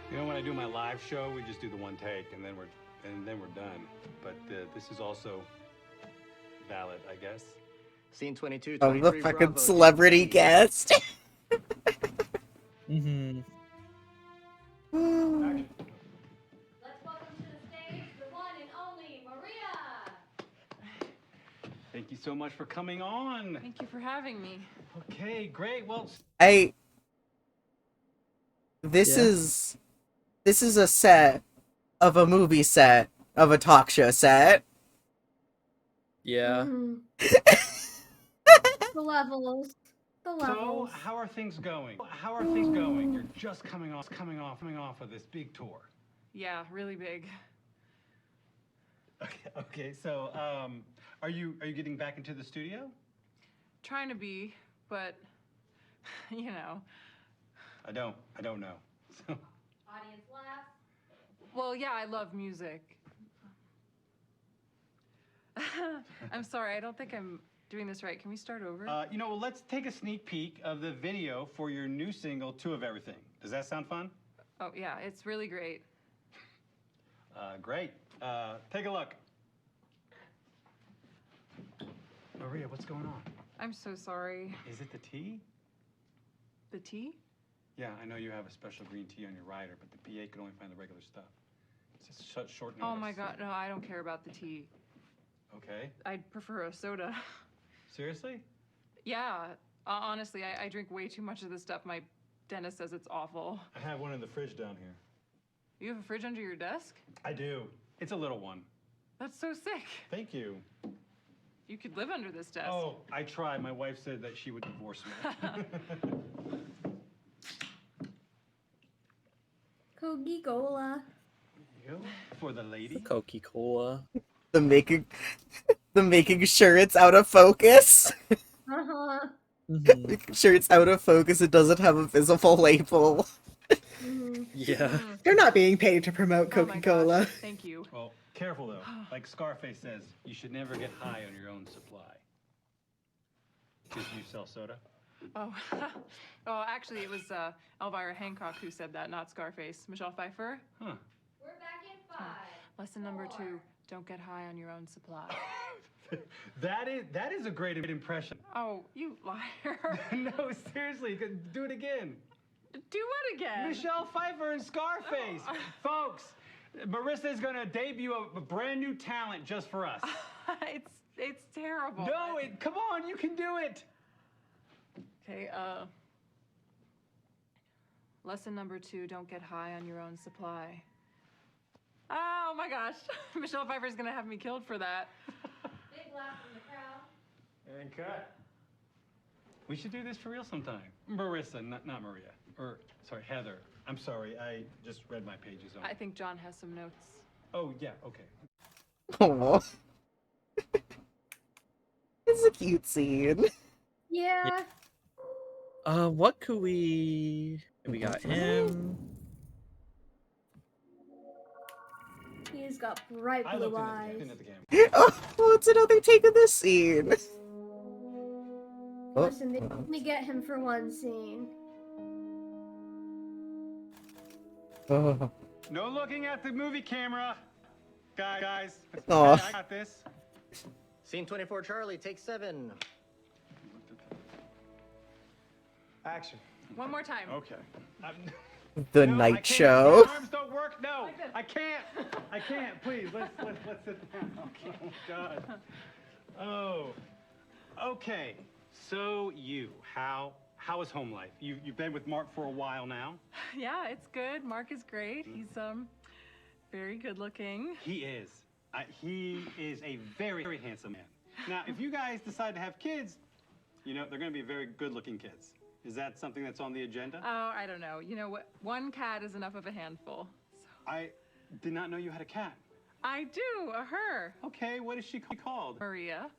You know, when I do my live show, we just do the one take, and then we're done. But this is also valid, I guess. Scene 22. Oh, the fucking celebrity guest. Mm-hmm. Let's welcome to the stage the one and only Maria. Thank you so much for coming on. Thank you for having me. Okay, great. Well, This is a set of a movie set of a talk show set. Yeah. The levels. The so levels. how are things going? How are things going? You're just coming off of this big tour. Yeah, really big. Okay. So, are you getting back into the studio? Trying to be, but you know. I don't know. So. Audience laughs. Well, yeah, I love music. I'm sorry, I don't think I'm doing this right. Can we start over? Well, let's take a sneak peek of the video for your new single, Two of Everything. Does that sound fun? Oh, yeah, it's really great. Great. Take a look. Maria, what's going on? I'm so sorry. Is it the tea? The tea? Yeah, I know you have a special green tea on your rider, but the PA could only find the regular stuff. It's just such short notice. Oh my God, no, I don't care about the tea. Okay. I'd prefer a soda. Seriously? Yeah, honestly, I drink way too much of this stuff. My dentist says it's awful. I have one in the fridge down here. You have a fridge under your desk? I do. It's a little one. That's so sick. Thank you. You could live under this desk. Oh, I tried. My wife said that she would divorce me. Coca-Cola. For the lady? Coca-Cola. The making sure it's out of focus. Uh-huh. Making sure it's out of focus. It doesn't have a visible label. Yeah. They're not being paid to promote Coca-Cola. Thank you. Well, careful though. Like Scarface says, you should never get high on your own supply. Because you sell soda? Oh, oh, actually, it was Elvira Hancock who said that, not Scarface. Michelle Pfeiffer? Huh. We're back in 5. Lesson number 2, don't get high on your own supply. That is a great impression. Oh, you liar. No, seriously, do it again. Do what again? Michelle Pfeiffer and Scarface. Folks, Marissa is going to debut a brand new talent just for us. It's terrible. No, come on, you can do it. Okay, lesson number 2, don't get high on your own supply. Oh my gosh, Michelle Pfeiffer's gonna have me killed for that. Big laugh from the crowd. And cut. We should do this for real sometime. Marissa, not Maria. Or, sorry, Heather. I'm sorry, I just read my pages on. I think John has some notes. Oh, yeah, okay. Aww. It's a cute scene. Yeah. What could we got him? He's got bright blue eyes. Oh, it's another take of this scene. Listen, they only get him for one scene. Oh. No looking at the movie camera. Guys. Aw. I got this. Scene 24, Charlie, take 7. Action. One more time. Okay. The night show. My arms don't work. No, I can't. I can't. Please, let's sit down. Oh God. Oh. Okay. So how is home life? You've been with Mark for a while now. Yeah, it's good. Mark is great. He's very good looking. He is. He is a very, very handsome man. Now, if you guys decide to have kids, you know they're going to be very good-looking kids. Is that something that's on the agenda? Oh, I don't know. You know what? One cat is enough of a handful. So. I did not know you had a cat. I do, a her. Okay, what is she called? Maria.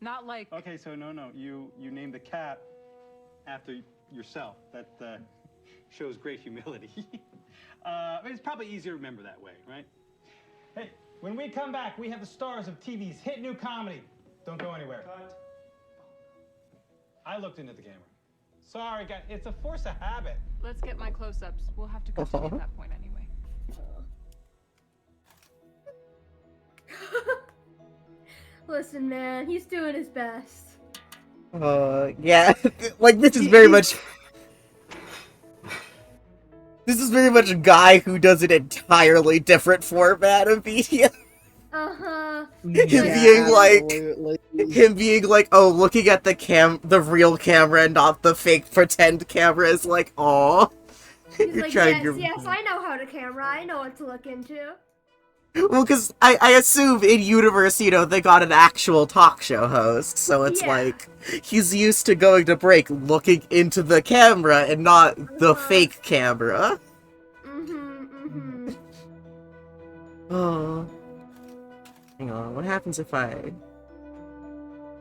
Not like... Okay, so no, you named the cat after yourself. That shows great humility. It's probably easier to remember that way, right? Hey, when we come back, we have the stars of TV's hit new comedy. Don't go anywhere. Cut. I looked into the camera. Sorry, guys, it's a force of habit. Let's get my close-ups. We'll have to continue at that point anyway. Listen, man, he's doing his best. Yeah, like this is very much. This is very much a guy who does an entirely different format of media. Uh-huh. Him being like, oh, looking at the real camera and not the fake pretend camera is like, aw. He's like, yes, I know how to camera. I know what to look into. Well, because I assume in universe, you know, they got an actual talk show host, so it's like, he's used to going to break looking into the camera and not the fake camera. Oh. Hang on, what happens if I...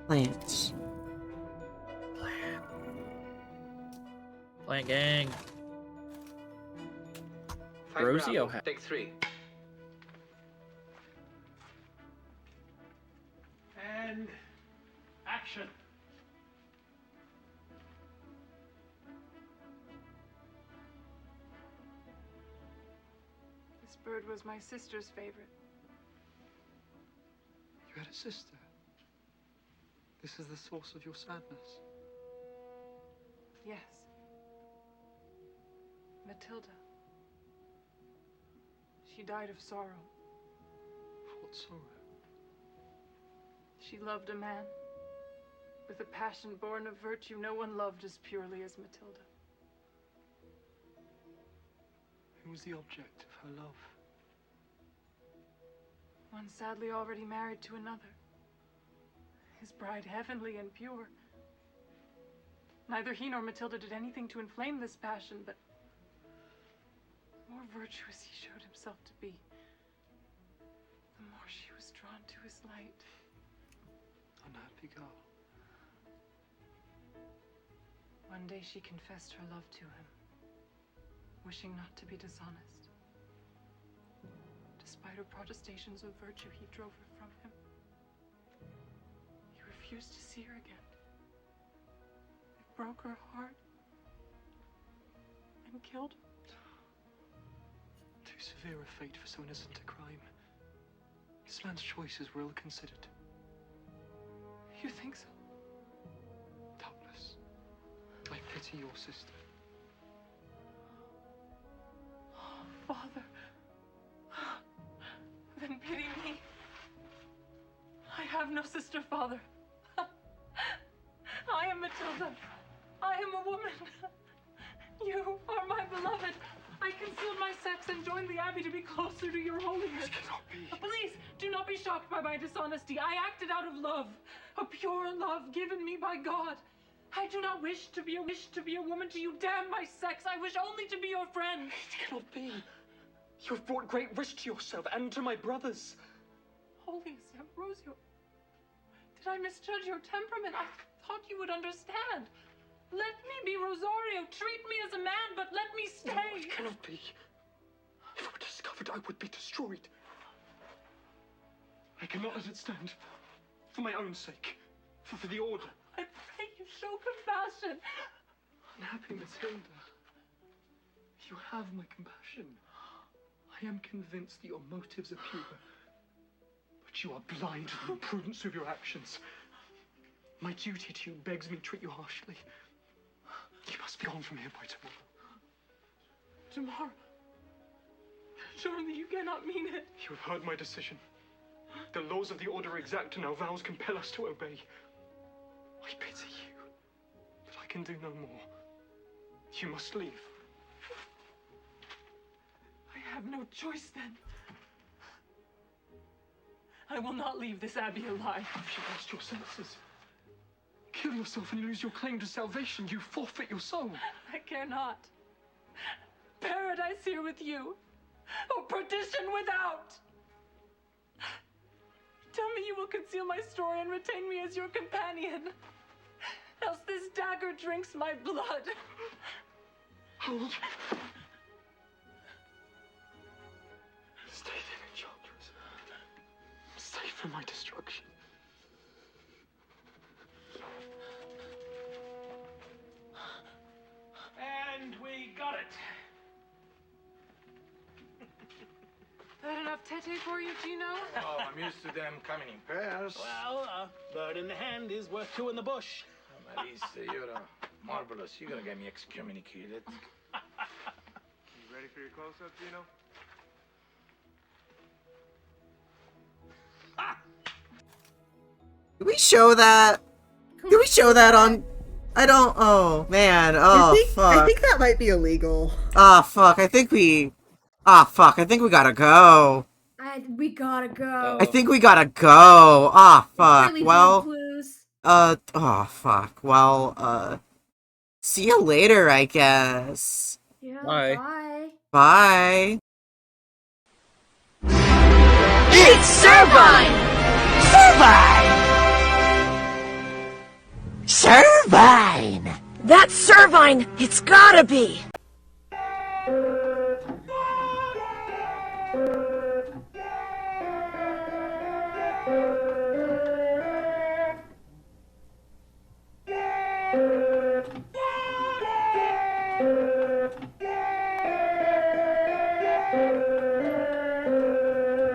Plant. Plant gang. Rosie, take 3. And action. This bird was my sister's favorite. You had a sister. This is the source of your sadness. Yes. Matilda. She died of sorrow. What sorrow? She loved a man. With a passion born of virtue, no one loved as purely as Matilda. Who was the object of her love? One sadly already married to another. His bride heavenly and pure. Neither he nor Matilda did anything to inflame this passion, but the more virtuous he showed himself to be, the more she was drawn to his light. Unhappy girl. One day she confessed her love to him, wishing not to be dishonest. Despite her protestations of virtue, he drove her from him. He refused to see her again. It broke her heart and killed her. Too severe a fate for so innocent a crime. This man's choices were ill-considered. You think so? Doubtless. I pity your sister. Oh, Father. Then pity me. I have no sister, Father. I am Matilda. I am a woman. You are my beloved. I concealed my sex and joined the Abbey to be closer to your holiness. This cannot be. Please, do not be shocked by my dishonesty. I acted out of love, a pure love given me by God. I do not wish to be a woman to you. Damn my sex. I wish only to be your friend. It cannot be. You have brought great risk to yourself and to my brothers. Holiest Ambrosio, did I misjudge your temperament? I thought you would understand. Let me be Rosario. Treat me as a man, but let me stay. No, it cannot be. If it were discovered, I would be destroyed. I cannot let it stand. For my own sake. For the order. I pray you show compassion. Unhappy Matilda. You have my compassion. I am convinced that your motives are pure. But you are blind to the imprudence of your actions. My duty to you begs me to treat you harshly. You must be gone from here by tomorrow. Tomorrow? Surely you cannot mean it. You have heard my decision. The laws of the order are exact and our vows compel us to obey. I pity you, but I can do no more. You must leave. I have no choice then. I will not leave this abbey alive. If you lost your senses, kill yourself and you lose your claim to salvation. You forfeit your soul. I care not. Paradise here with you, or perdition without. Tell me you will conceal my story and retain me as your companion. Else this dagger drinks my blood. Hold. Stay then, enchantress. Stay for my destruction. And we got it. That enough tete for you, Gino? Oh, I'm used to them coming in pairs. Well, bird in the hand is worth two in the bush. Oh, Marissa, you're marvelous. You're gonna get me excommunicated. You ready for your close-up, Gino? Did we show that? Did we show that on... I don't... Oh, man. Oh, fuck. I think that might be illegal. Ah, fuck. I think we... Ah, fuck. I think we gotta go. We gotta go. I think we gotta go. Ah, fuck. Really Well... blues. Oh, fuck. Well, see you later, I guess. Yeah, Bye. bye. Bye. It's Servine! Servine! Servine! That's Servine! It's gotta be!